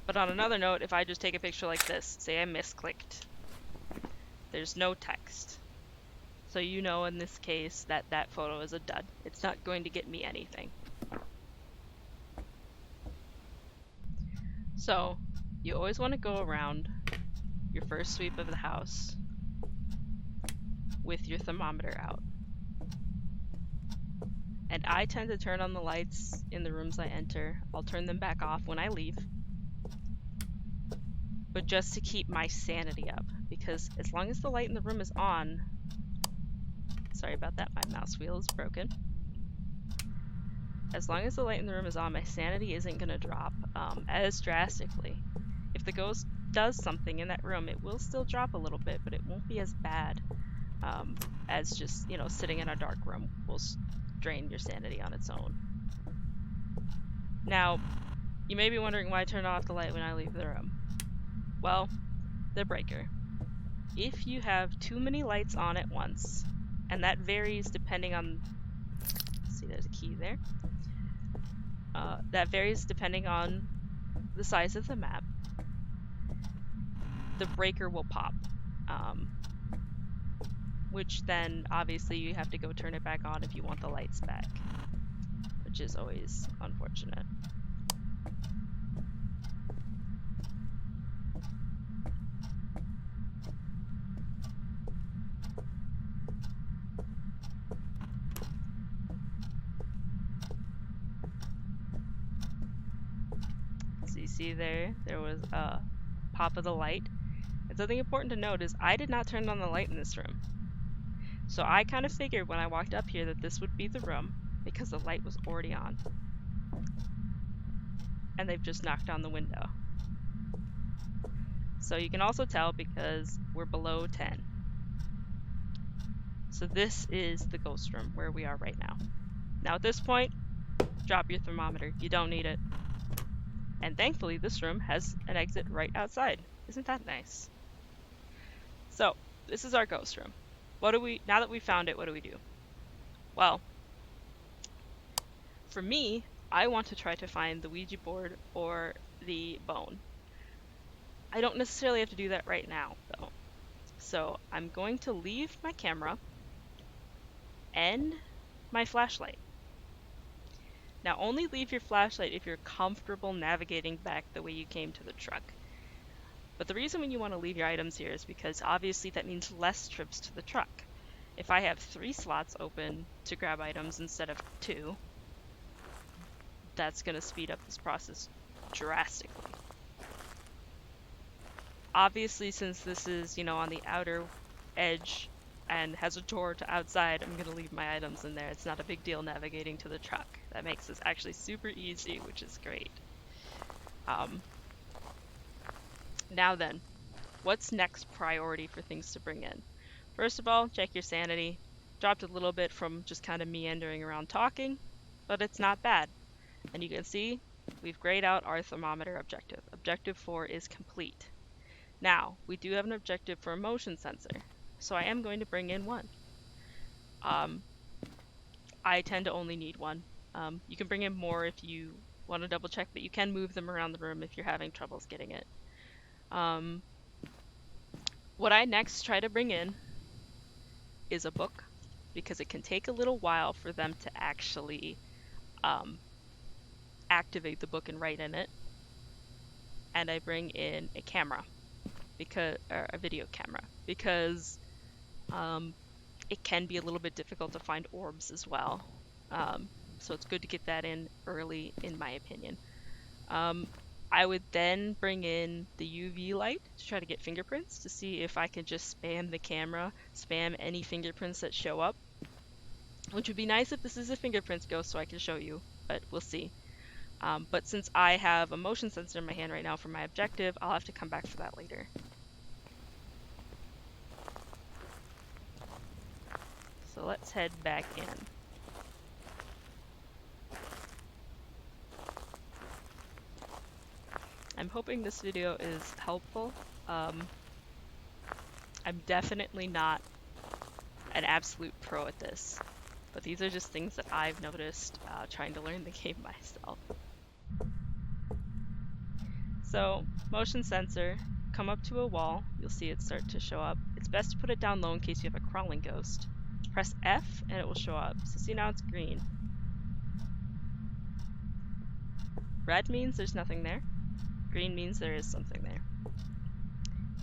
but on another note, if I just take a picture like this, say I misclicked, there's no text. So in this case that that photo is a dud. It's not going to get me anything. So you always want to go around your first sweep of the house with your thermometer out. And I tend to turn on the lights in the rooms I enter. I'll turn them back off when I leave. But just to keep my sanity up, because as long as the light in the room is on, sorry about that, my mouse wheel is broken. As long as the light in the room is on, my sanity isn't going to drop as drastically. If the ghost does something in that room, it will still drop a little bit, but it won't be as bad as just, sitting in a dark room will drain your sanity on its own. Now, you may be wondering why I turn off the light when I leave the room. Well, the breaker. If you have too many lights on at once, and that varies depending on, see there's a key there, that varies depending on the size of the map, the breaker will pop. Which then obviously you have to go turn it back on if you want the lights back, which is always unfortunate. So you see there was a pop of the light. And something important to note is I did not turn on the light in this room. So I kind of figured when I walked up here that this would be the room because the light was already on. And they've just knocked on the window. So you can also tell because we're below 10. So this is the ghost room where we are right now. Now at this point, drop your thermometer. You don't need it. And thankfully this room has an exit right outside. Isn't that nice? So this is our ghost room. Now that we found it, what do we do? Well, for me, I want to try to find the Ouija board or the bone. I don't necessarily have to do that right now, though. So I'm going to leave my camera and my flashlight. Now only leave your flashlight if you're comfortable navigating back the way you came to the truck. But the reason when you want to leave your items here is because obviously that means less trips to the truck. If I have 3 slots open to grab items instead of 2, that's going to speed up this process drastically. Obviously, since this is, on the outer edge and has a door to outside, I'm going to leave my items in there. It's not a big deal navigating to the truck. That makes this actually super easy, which is great. Now then, what's next priority for things to bring in? First of all, check your sanity. Dropped a little bit from just kind of meandering around talking, but it's not bad. And you can see we've grayed out our thermometer objective. Objective 4 is complete. Now, we do have an objective for a motion sensor, so I am going to bring in one. I tend to only need one. You can bring in more if you want to double check, but you can move them around the room if you're having troubles getting it. What I next try to bring in is a book, because it can take a little while for them to actually activate the book and write in it. And I bring in a camera, or a video camera, because it can be a little bit difficult to find orbs as well. So it's good to get that in early, in my opinion. I would then bring in the UV light to try to get fingerprints, to see if I can just spam the camera, spam any fingerprints that show up. Which would be nice if this is a fingerprints ghost so I can show you, but we'll see. But since I have a motion sensor in my hand right now for my objective, I'll have to come back for that later. So let's head back in. I'm hoping this video is helpful. I'm definitely not an absolute pro at this, but these are just things that I've noticed trying to learn the game myself. So, motion sensor, come up to a wall, you'll see it start to show up. It's best to put it down low in case you have a crawling ghost. Press F and it will show up. So see, now it's green. Red means there's nothing there. Green means there is something there.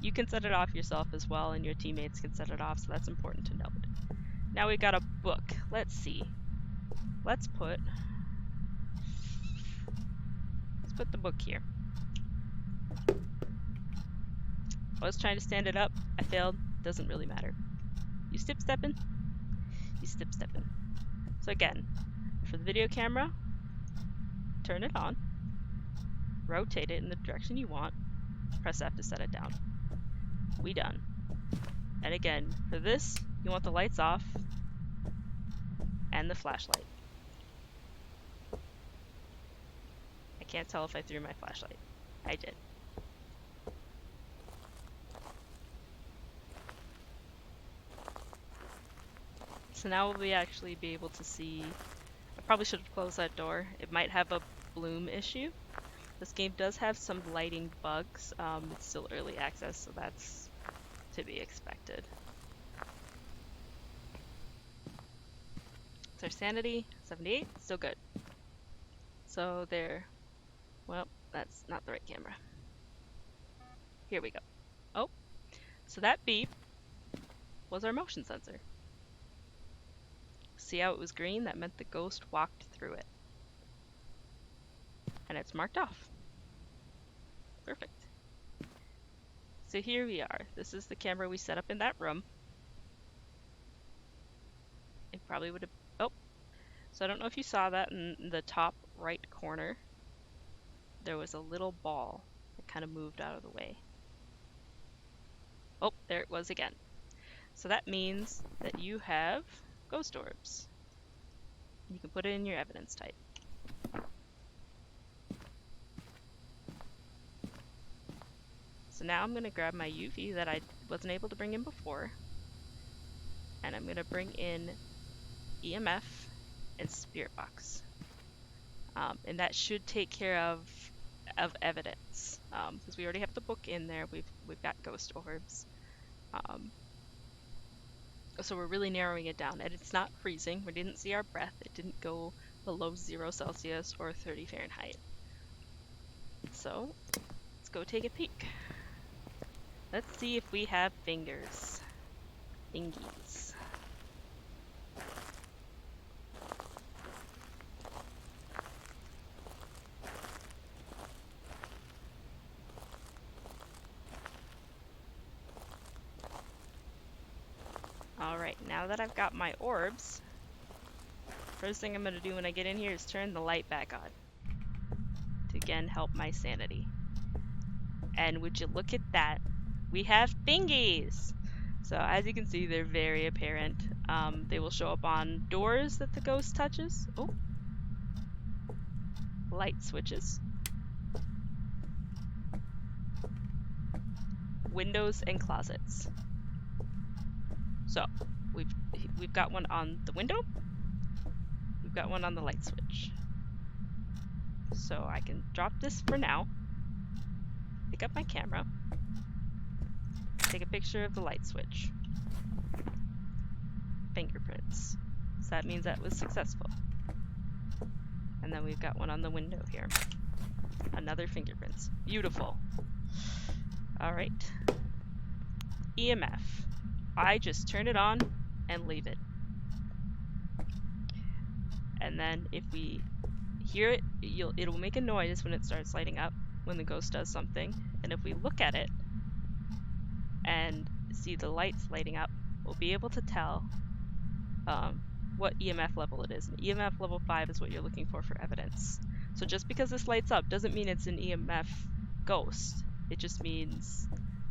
You can set it off yourself as well, and your teammates can set it off, so that's important to note. Now we got a book. Let's see. Let's put the book here. I was trying to stand it up. I failed. Doesn't really matter. You stepping? You stepping. So again, for the video camera, turn it on. Rotate it in the direction you want. Press F to set it down. We done. And again, for this, you want the lights off and the flashlight. I can't tell if I threw my flashlight. I did. So now we'll actually be able to see. I probably should have closed that door. It might have a bloom issue. This game does have some lighting bugs. It's still early access, so that's to be expected. It's our sanity, 78, still good. So there, well, that's not the right camera. Here we go. Oh, so that beep was our motion sensor. See how it was green? That meant the ghost walked through it. And it's marked off. Perfect. So here we are. This is the camera we set up in that room. It probably would have... Oh! So I don't know if you saw that in the top right corner. There was a little ball that kind of moved out of the way. Oh, there it was again. So that means that you have ghost orbs. You can put it in your evidence type. So now I'm going to grab my UV that I wasn't able to bring in before, and I'm going to bring in EMF and Spirit Box. And that should take care of evidence, because we already have the book in there. We've got ghost orbs. So we're really narrowing it down, and it's not freezing. We didn't see our breath. It didn't go below 0 Celsius or 30 Fahrenheit. So let's go take a peek. Let's see if we have fingers. Fingies. Alright, now that I've got my orbs, first thing I'm going to do when I get in here is turn the light back on. To again help my sanity. And would you look at that? We have fingies! So as you can see, they're very apparent. They will show up on doors that the ghost touches. Oh. Light switches. Windows and closets. So we've got one on the window. We've got one on the light switch. So I can drop this for now. Pick up my camera. Take a picture of the light switch. Fingerprints. So that means that was successful. And then we've got one on the window here. Another fingerprints. Beautiful. Alright. EMF. I just turn it on and leave it. And then if we hear it, it'll make a noise when it starts lighting up, when the ghost does something. And if we look at it and see the lights lighting up, we'll be able to tell what EMF level it is. And EMF level 5 is what you're looking for evidence. So just because this lights up doesn't mean it's an EMF ghost. It just means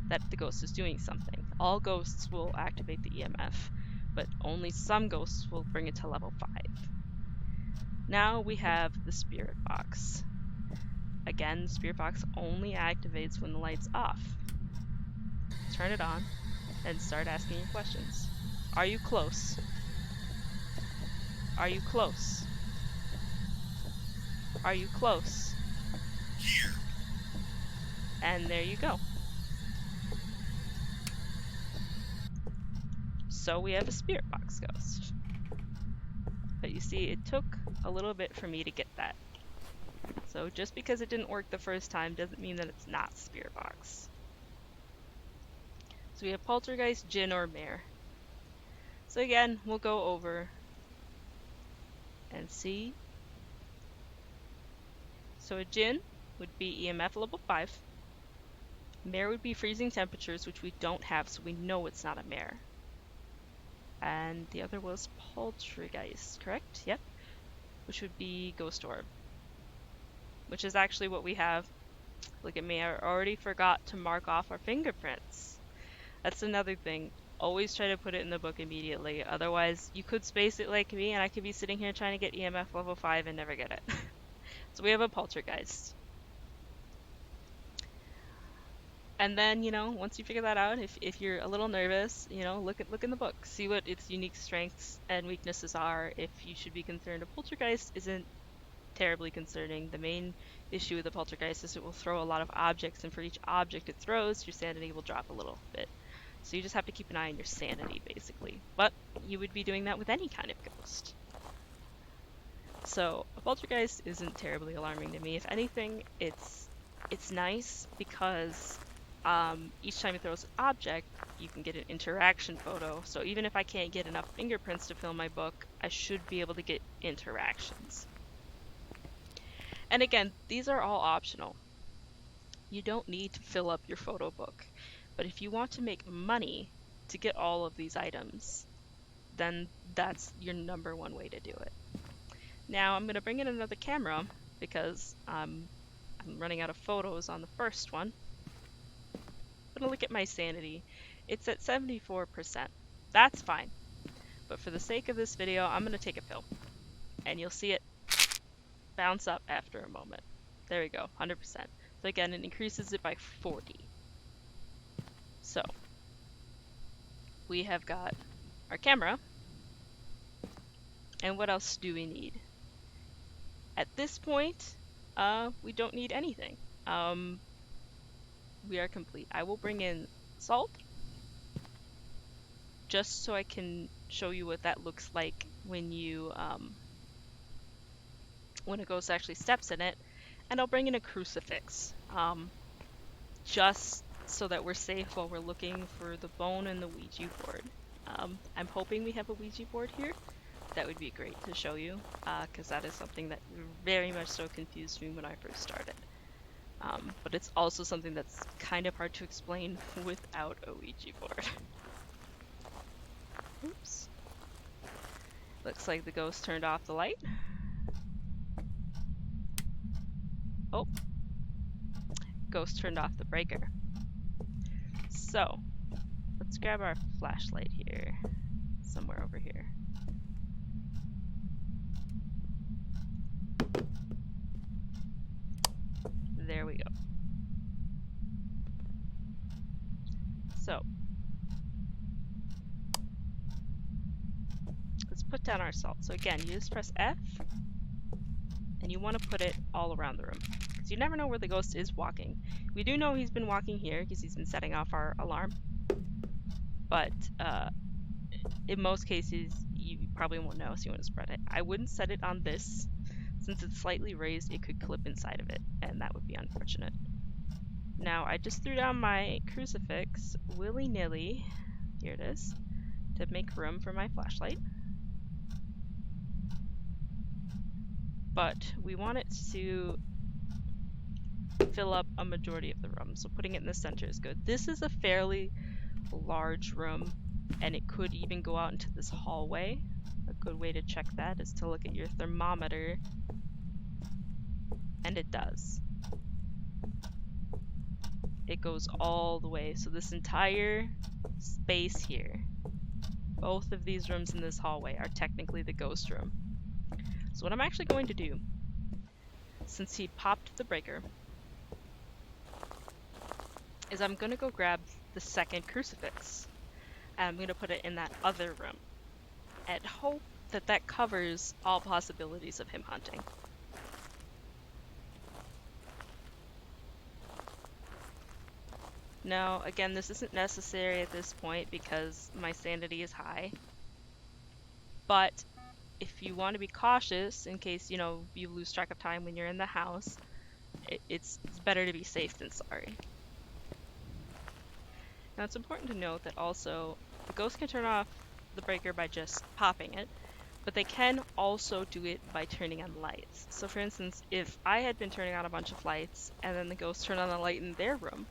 that the ghost is doing something. All ghosts will activate the EMF, but only some ghosts will bring it to level 5. Now we have the spirit box. Again, the spirit box only activates when the light's off. Turn it on and start asking your questions. Are you close? Are you close? Are you close? And there you go. So we have a spirit box ghost. But you see, it took a little bit for me to get that. So just because it didn't work the first time doesn't mean that it's not spirit box. So we have poltergeist, djinn, or mare. So again, we'll go over and see. So a djinn would be EMF level 5. Mare would be freezing temperatures, which we don't have, so we know it's not a mare. And the other was poltergeist, correct? Yep. Which would be ghost orb. Which is actually what we have. Look at me, I already forgot to mark off our fingerprints. That's another thing. Always try to put it in the book immediately. Otherwise, you could space it like me, and I could be sitting here trying to get EMF level 5 and never get it. So we have a poltergeist. And then, once you figure that out, if you're a little nervous, look in the book. See what its unique strengths and weaknesses are. If you should be concerned, a poltergeist isn't terribly concerning. The main issue with the poltergeist is it will throw a lot of objects, and for each object it throws, your sanity will drop a little bit. So you just have to keep an eye on your sanity, basically. But you would be doing that with any kind of ghost. So a poltergeist isn't terribly alarming to me. If anything, it's nice because each time it throws an object, you can get an interaction photo. So even if I can't get enough fingerprints to fill my book, I should be able to get interactions. And again, these are all optional. You don't need to fill up your photo book. But if you want to make money to get all of these items, then that's your number one way to do it. Now I'm going to bring in another camera because I'm running out of photos on the first one. I'm going to look at my sanity. It's at 74%. That's fine. But for the sake of this video, I'm going to take a pill. And you'll see it bounce up after a moment. There we go, 100%. So again, it increases it by 40. So, we have got our camera. And what else do we need? At this point, we don't need anything. We are complete. I will bring in salt, just so I can show you what that looks like when when a ghost actually steps in it. And I'll bring in a crucifix, just so that we're safe while we're looking for the bone and the Ouija board. I'm hoping we have a Ouija board here. That would be great to show you, because that is something that very much so confused me when I first started. But it's also something that's kind of hard to explain without a Ouija board. Oops. Looks like the ghost turned off the light. Oh. Ghost turned off the breaker. So, let's grab our flashlight here. Somewhere over here. There we go. So, let's put down our salt. So again, you just press F, and you want to put it all around the room, because you never know where the ghost is walking. We do know he's been walking here, because he's been setting off our alarm. But in most cases, you probably won't know, so you want to spread it. I wouldn't set it on this. Since it's slightly raised, it could clip inside of it, and that would be unfortunate. Now, I just threw down my crucifix willy-nilly, here it is, to make room for my flashlight. But we want it to fill up a majority of the room, so putting it in the center is good. This is a fairly large room, and it could even go out into this hallway. A good way to check that is to look at your thermometer And it does. It goes all the way. So this entire space here, both of these rooms in this hallway are technically the ghost room. So what I'm actually going to do, since he popped the breaker, is I'm going to go grab the second crucifix, and I'm going to put it in that other room, and hope that that covers all possibilities of him hunting. Now, again, this isn't necessary at this point because my sanity is high, but if you want to be cautious in case, you know, you lose track of time when you're in the house, it's better to be safe than sorry. Now, it's important to note that also the ghost can turn off the breaker by just popping it, but they can also do it by turning on lights. So for instance, if I had been turning on a bunch of lights and then the ghost turned on a light in their room,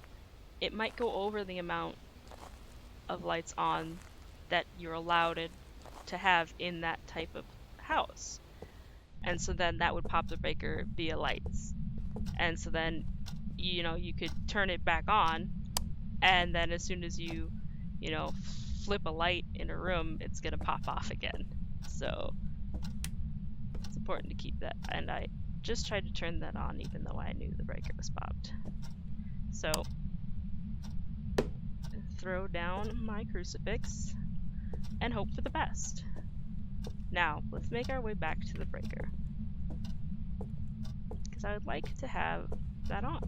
it might go over the amount of lights on that you're allowed to have in that type of house. And so then that would pop the breaker via lights. And so then, you know, you could turn it back on, and then as soon as you know, flip a light in a room, it's gonna pop off again. So it's important to keep that. And I just tried to turn that on even though I knew the breaker was popped. So throw down my crucifix and hope for the best. Now, let's make our way back to the breaker, because I would like to have that on.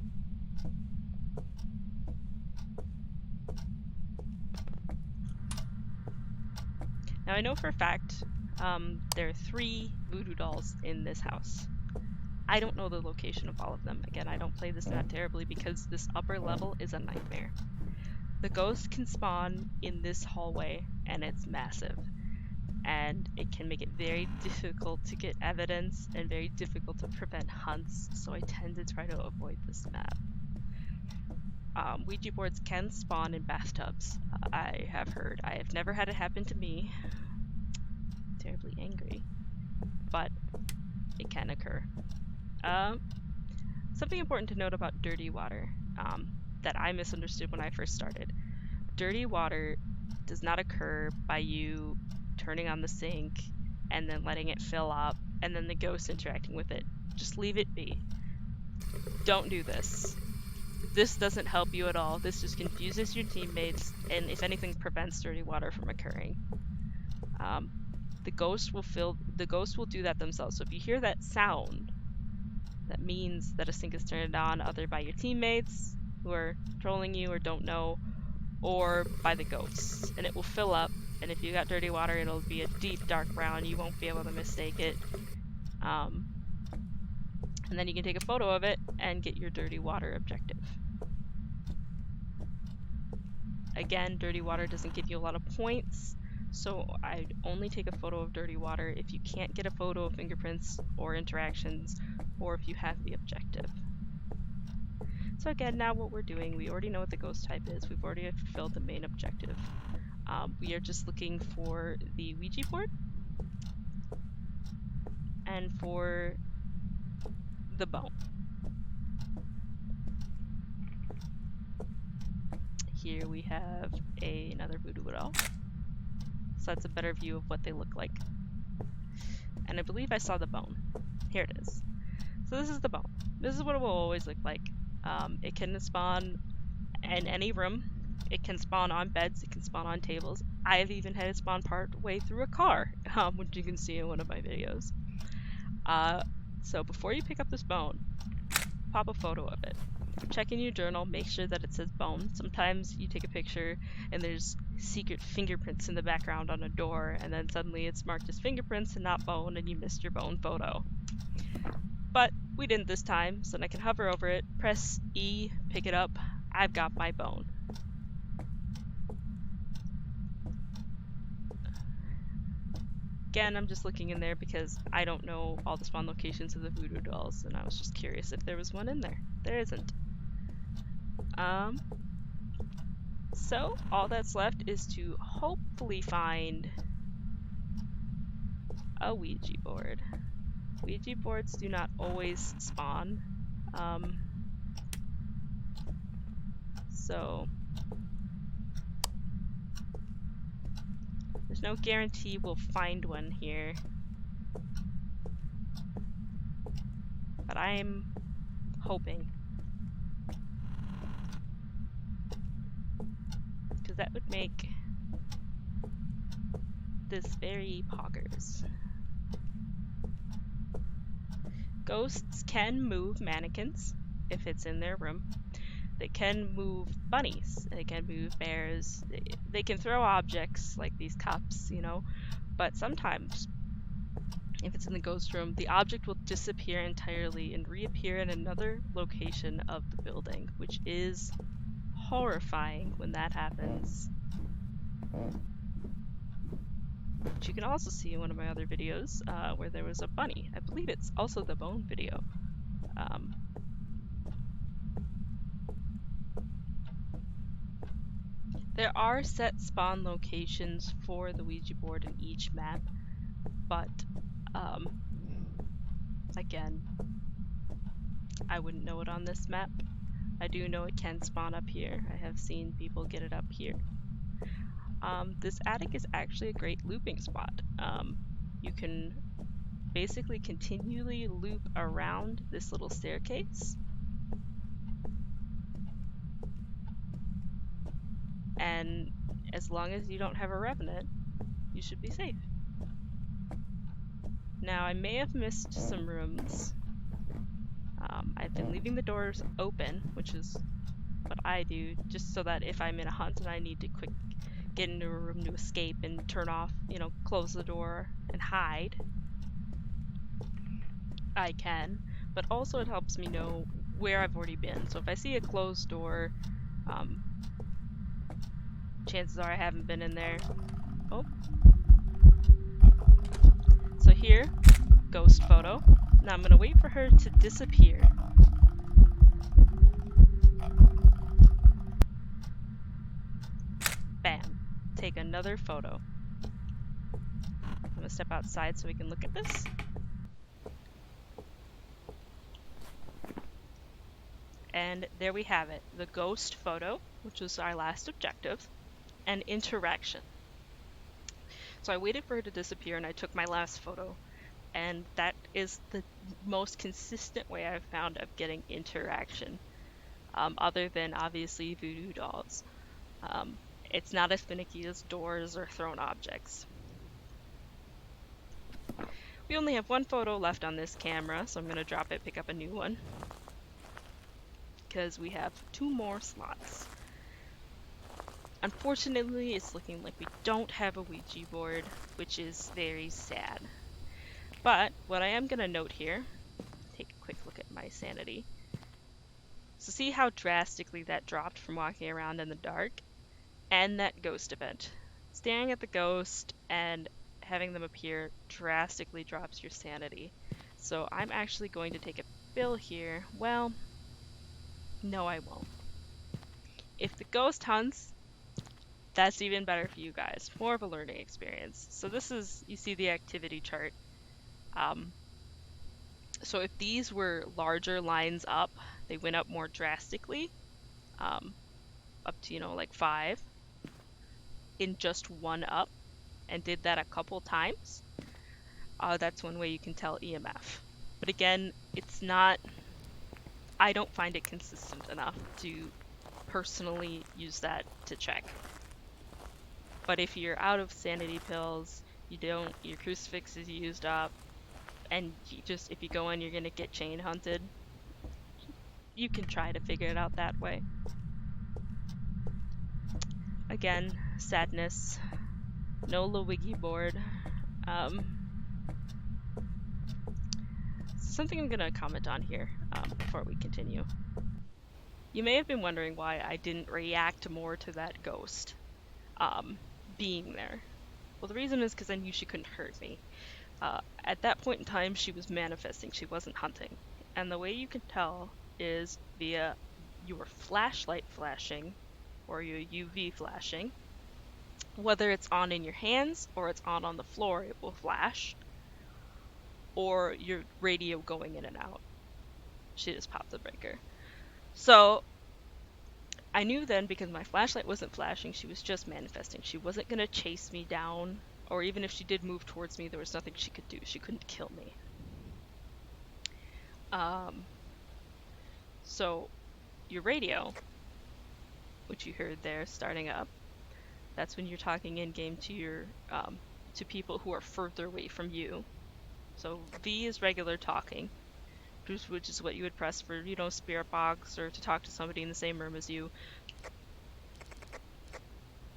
Now, I know for a fact there are 3 voodoo dolls in this house. I don't know the location of all of them. Again, I don't play this that terribly because this upper level is a nightmare. The ghost can spawn in this hallway, and it's massive. And it can make it very difficult to get evidence and very difficult to prevent hunts, so I tend to try to avoid this map. Ouija boards can spawn in bathtubs, I have heard. I have never had it happen to me. I'm terribly angry, but it can occur. Something important to note about dirty water that I misunderstood when I first started. Dirty water does not occur by you turning on the sink and then letting it fill up and then the ghost interacting with it. Just leave it be. Don't do this. This doesn't help you at all. This just confuses your teammates and, if anything, prevents dirty water from occurring. The ghost will do that themselves. So if you hear that sound, that means that a sink is turned on either by your teammates who are trolling you or don't know, or by the ghosts, and it will fill up. And if you got dirty water, it'll be a deep dark brown. You won't be able to mistake it. And then you can take a photo of it and get your dirty water objective. Again, dirty water doesn't give you a lot of points, so I'd only take a photo of dirty water if you can't get a photo of fingerprints or interactions, or if you have the objective. So again, now what we're doing, we already know what the ghost type is. We've already fulfilled the main objective. We are just looking for the Ouija board and for the bone. Here we have another voodoo doll. So that's a better view of what they look like. And I believe I saw the bone. Here it is. So this is the bone. This is what it will always look like. It can spawn in any room. It can spawn on beds. It can spawn on tables. I've even had it spawn part way through a car, which you can see in one of my videos. So before you pick up this bone, pop a photo of it. Check in your journal, make sure that it says bone. Sometimes you take a picture and there's secret fingerprints in the background on a door, and then suddenly it's marked as fingerprints and not bone, and you missed your bone photo. But we didn't this time, so I can hover over it, press E, pick it up. I've got my bone. Again, I'm just looking in there because I don't know all the spawn locations of the voodoo dolls, and I was just curious if there was one in there. There isn't. So all that's left is to hopefully find a Ouija board. Ouija boards do not always spawn. Um, so there's no guarantee we'll find one here, but I'm hoping, because that would make this very poggers. Ghosts can move mannequins if it's in their room. They can move bunnies. They can move bears. They can throw objects like these cups, you know. But sometimes, if it's in the ghost room, the object will disappear entirely and reappear in another location of the building, which is horrifying when that happens. Which you can also see in one of my other videos where there was a bunny. I believe it's also the bone video. There are set spawn locations for the Ouija board in each map, but again, I wouldn't know it on this map. I do know it can spawn up here. I have seen people get it up here. This attic is actually a great looping spot. You can basically continually loop around this little staircase, and as long as you don't have a revenant, you should be safe. Now, I may have missed some rooms. I've been leaving the doors open, which is what I do, just so that if I'm in a hunt and I need to quick get into a room to escape and turn off, you know, close the door and hide, I can. But also it helps me know where I've already been. So if I see a closed door, chances are I haven't been in there. Oh. So here, ghost photo. Now I'm gonna wait for her to disappear. Bam. Take another photo. I'm gonna step outside so we can look at this. And there we have it, the ghost photo, which was our last objective, and interaction. So I waited for her to disappear and I took my last photo, and that is the most consistent way I've found of getting interaction, other than obviously voodoo dolls. It's not as finicky as doors or thrown objects. We only have one photo left on this camera, so I'm going to drop it, pick up a new one, because we have 2 more slots. Unfortunately, it's looking like we don't have a Ouija board, which is very sad. But what I am going to note here, take a quick look at my sanity. So see how drastically that dropped from walking around in the dark? And that ghost event. Staring at the ghost and having them appear drastically drops your sanity. So I'm actually going to take a pill here. Well, no I won't. If the ghost hunts, that's even better for you guys. More of a learning experience. So this is, you see the activity chart. So if these were larger lines up, they went up more drastically, up to, you know, like 5 in just one up, and did that a couple times, that's one way you can tell EMF. But again, it's not, I don't find it consistent enough to personally use that to check. But if you're out of sanity pills, your crucifix is used up, and if you go in, you're gonna get chain hunted, you can try to figure it out that way. Again, sadness, no Ouija board. Something I'm gonna comment on here before we continue. You may have been wondering why I didn't react more to that ghost being there. Well, the reason is because I knew she couldn't hurt me. At that point in time, she was manifesting, she wasn't hunting. And the way you can tell is via your flashlight flashing or your UV flashing. Whether it's on in your hands or it's on the floor, it will flash. Or your radio going in and out. She just popped the breaker. So I knew then, because my flashlight wasn't flashing, she was just manifesting. She wasn't going to chase me down, or even if she did move towards me, there was nothing she could do. She couldn't kill me. So your radio, which you heard there starting up, that's when you're talking in game to your to people who are further away from you. So V is regular talking, which is what you would press for, spirit box or to talk to somebody in the same room as you.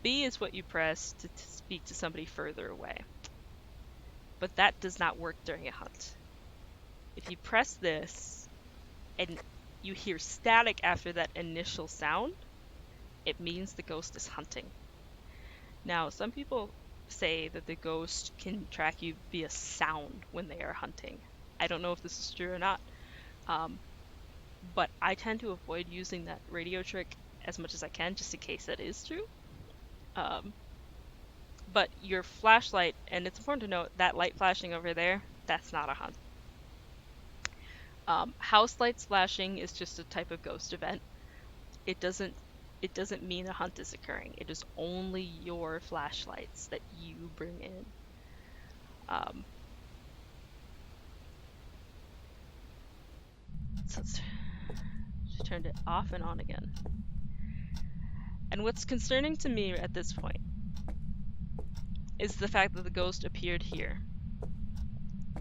B is what you press to speak to somebody further away. But that does not work during a hunt. If you press this and you hear static after that initial sound, it means the ghost is hunting. Now, some people say that the ghost can track you via sound when they are hunting. I don't know if this is true or not, but I tend to avoid using that radio trick as much as I can, just in case that is true. But your flashlight, and it's important to note, that light flashing over there, that's not a hunt. House lights flashing is just a type of ghost event. It doesn't mean a hunt is occurring. It is only your flashlights that you bring in. So she turned it off and on again. And what's concerning to me at this point is the fact that the ghost appeared here.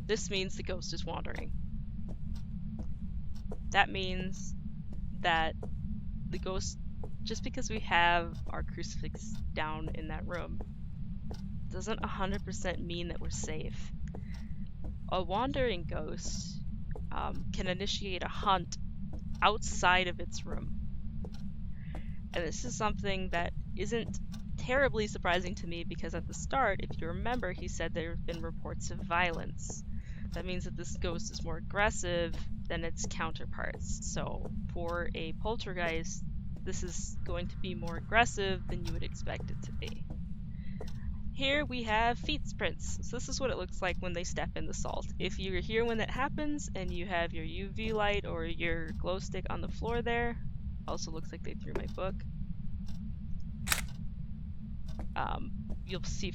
This means the ghost is wandering. That means that the ghost, just because we have our crucifix down in that room, doesn't 100% mean that we're safe. A wandering ghost can initiate a hunt outside of its room. And this is something that isn't terribly surprising to me, because at the start, if you remember, he said there have been reports of violence. That means that this ghost is more aggressive than its counterparts. So for a poltergeist, this is going to be more aggressive than you would expect it to be. Here we have feet prints. So this is what it looks like when they step in the salt. If you're here when that happens and you have your UV light or your glow stick on the floor there, also looks like they threw my book, you'll see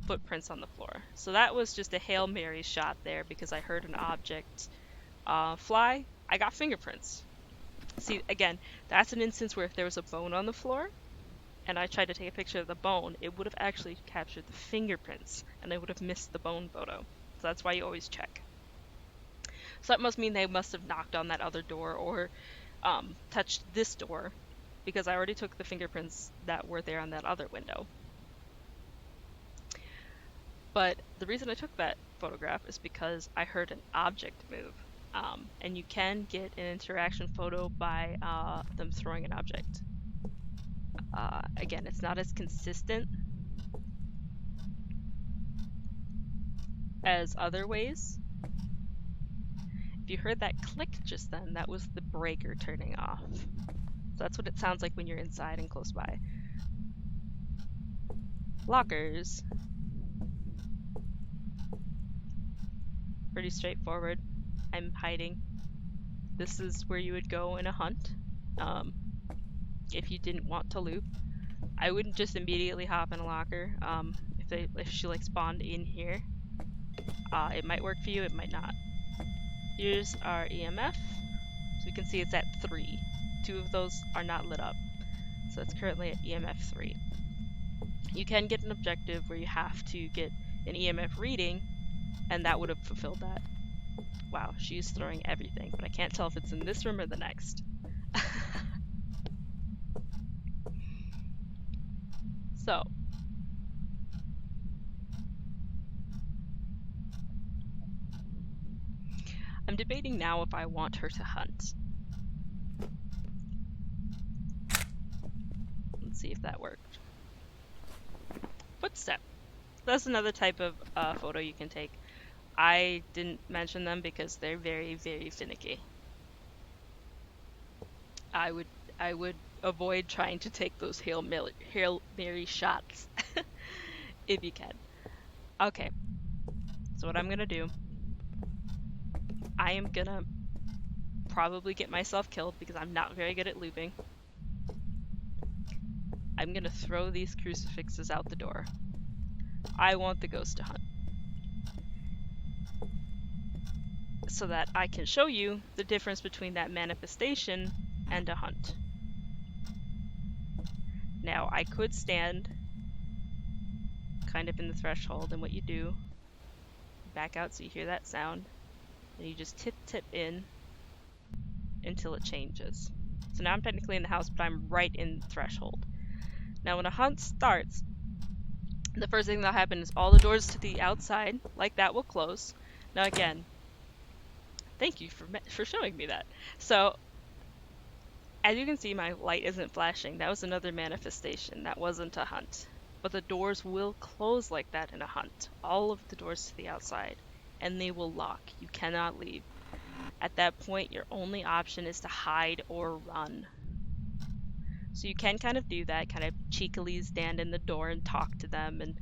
footprints on the floor. So that was just a Hail Mary shot there because I heard an object fly. I got fingerprints. See, again, that's an instance where if there was a bone on the floor and I tried to take a picture of the bone, it would have actually captured the fingerprints and I would have missed the bone photo. So that's why you always check. So that must mean they must have knocked on that other door or touched this door, because I already took the fingerprints that were there on that other window. But the reason I took that photograph is because I heard an object move. And you can get an interaction photo by them throwing an object. Again, it's not as consistent as other ways. If you heard that click just then, that was the breaker turning off. So that's what it sounds like when you're inside and close by. Lockers. Pretty straightforward. I'm hiding. This is where you would go in a hunt. If you didn't want to loop, I wouldn't just immediately hop in a locker. If she like spawned in here, it might work for you, it might not. Here's our EMF. So we can see it's at 3. 2 of those are not lit up. So it's currently at EMF 3. You can get an objective where you have to get an EMF reading, and that would have fulfilled that. Wow, she's throwing everything, but I can't tell if it's in this room or the next. So, I'm debating now if I want her to hunt. Let's see if that worked. Footstep. That's another type of photo you can take. I didn't mention them because they're very, very finicky. I would avoid trying to take those Hail Mary shots if you can. Okay, so what I'm gonna do, I am gonna probably get myself killed because I'm not very good at looping. I'm gonna throw these crucifixes out the door. I want the ghost to hunt, so that I can show you the difference between that manifestation and a hunt. Now, I could stand kind of in the threshold, and what you do, back out so you hear that sound, and you just tip in until it changes. So now I'm technically in the house, but I'm right in the threshold. Now when a hunt starts, the first thing that'll happen is all the doors to the outside, like that, will close. Now again, thank you for showing me that. So as you can see, my light isn't flashing. That was another manifestation. That wasn't a hunt. But the doors will close like that in a hunt. All of the doors to the outside. And they will lock. You cannot leave. At that point, your only option is to hide or run. So you can kind of do that, kind of cheekily stand in the door and talk to them, and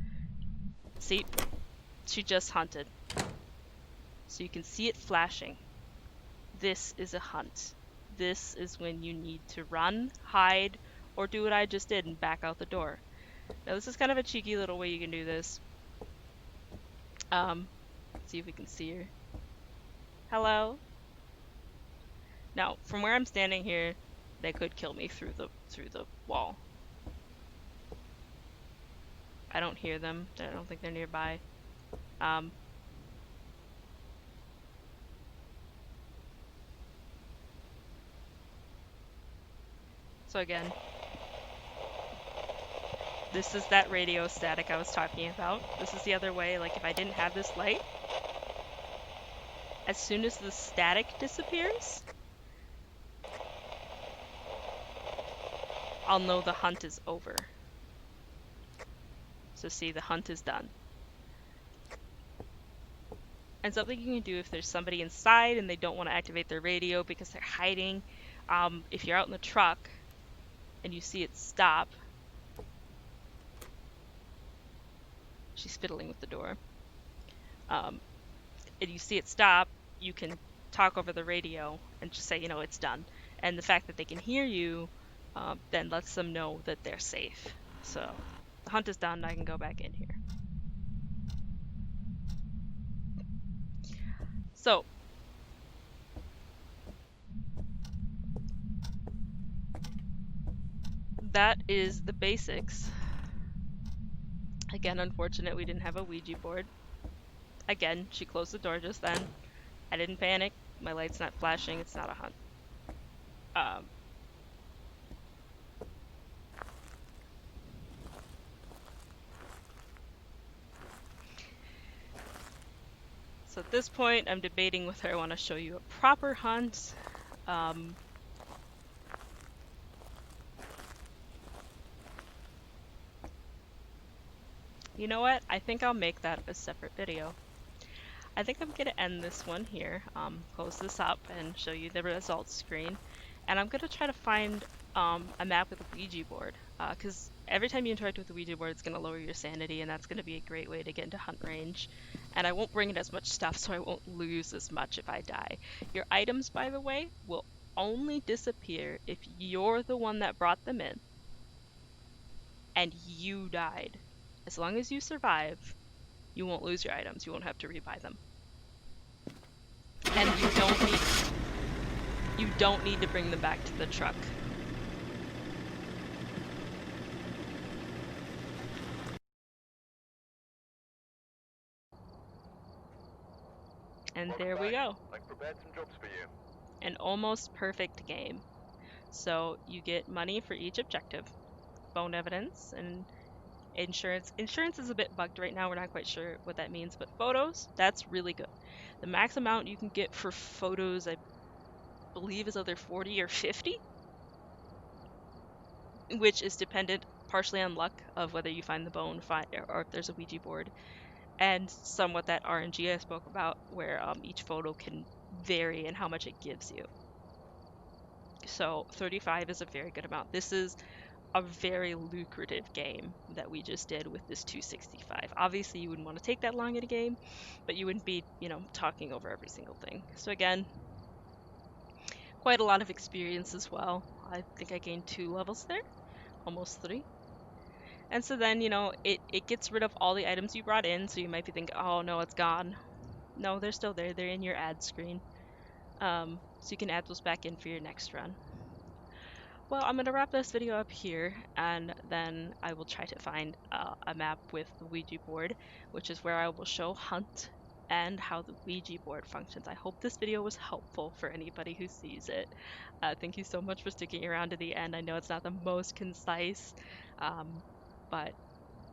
see, she just hunted. So you can see it flashing. This is a hunt. This is when you need to run, hide, or do what I just did and back out the door. Now this is kind of a cheeky little way you can do this. Let's see if we can see her. Hello? Now, from where I'm standing here, they could kill me through the wall. I don't hear them. I don't think they're nearby. So again, this is that radio static I was talking about. This is the other way, like if I didn't have this light, as soon as the static disappears, I'll know the hunt is over. So see, the hunt is done. And something you can do if there's somebody inside and they don't want to activate their radio because they're hiding, if you're out in the truck and you see it stop, she's fiddling with the door, and you see it stop, you can talk over the radio and just say, it's done. And the fact that they can hear you then lets them know that they're safe. So the hunt is done, I can go back in here. So that is the basics. Again, unfortunate we didn't have a Ouija board. Again, she closed the door just then. I didn't panic. My light's not flashing. It's not a hunt. So at this point, I'm debating whether I want to show you a proper hunt. You know what? I think I'll make that a separate video. I think I'm going to end this one here, close this up and show you the results screen. And I'm going to try to find a map with a Ouija board, because every time you interact with the Ouija board, it's going to lower your sanity, and that's going to be a great way to get into hunt range. And I won't bring in as much stuff, so I won't lose as much if I die. Your items, by the way, will only disappear if you're the one that brought them in and you died. As long as you survive, you won't lose your items. You won't have to rebuy them. And you don't need to bring them back to the truck. And there we go. I've prepared some jobs for you. An almost perfect game. So you get money for each objective, phone evidence, and insurance. Insurance is a bit bugged right now. We're not quite sure what that means, but photos, that's really good. The max amount you can get for photos, I believe, is either 40 or 50, which is dependent partially on luck of whether you find the bone or if there's a Ouija board, and somewhat that RNG I spoke about, where each photo can vary in how much it gives you. So 35 is a very good amount. This is a very lucrative game that we just did with this 265. Obviously you wouldn't want to take that long in a game, but you wouldn't be, talking over every single thing. So again, quite a lot of experience as well. I think I gained 2 levels there, almost 3. And so then, it gets rid of all the items you brought in, so you might be thinking, oh no, it's gone. No, they're still there. They're in your ad screen. So you can add those back in for your next run. Well, I'm going to wrap this video up here, and then I will try to find a map with the Ouija board, which is where I will show Hunt and how the Ouija board functions. I hope this video was helpful for anybody who sees it. Thank you so much for sticking around to the end. I know it's not the most concise, um, but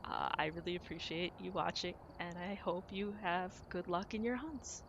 I really appreciate you watching, and I hope you have good luck in your hunts.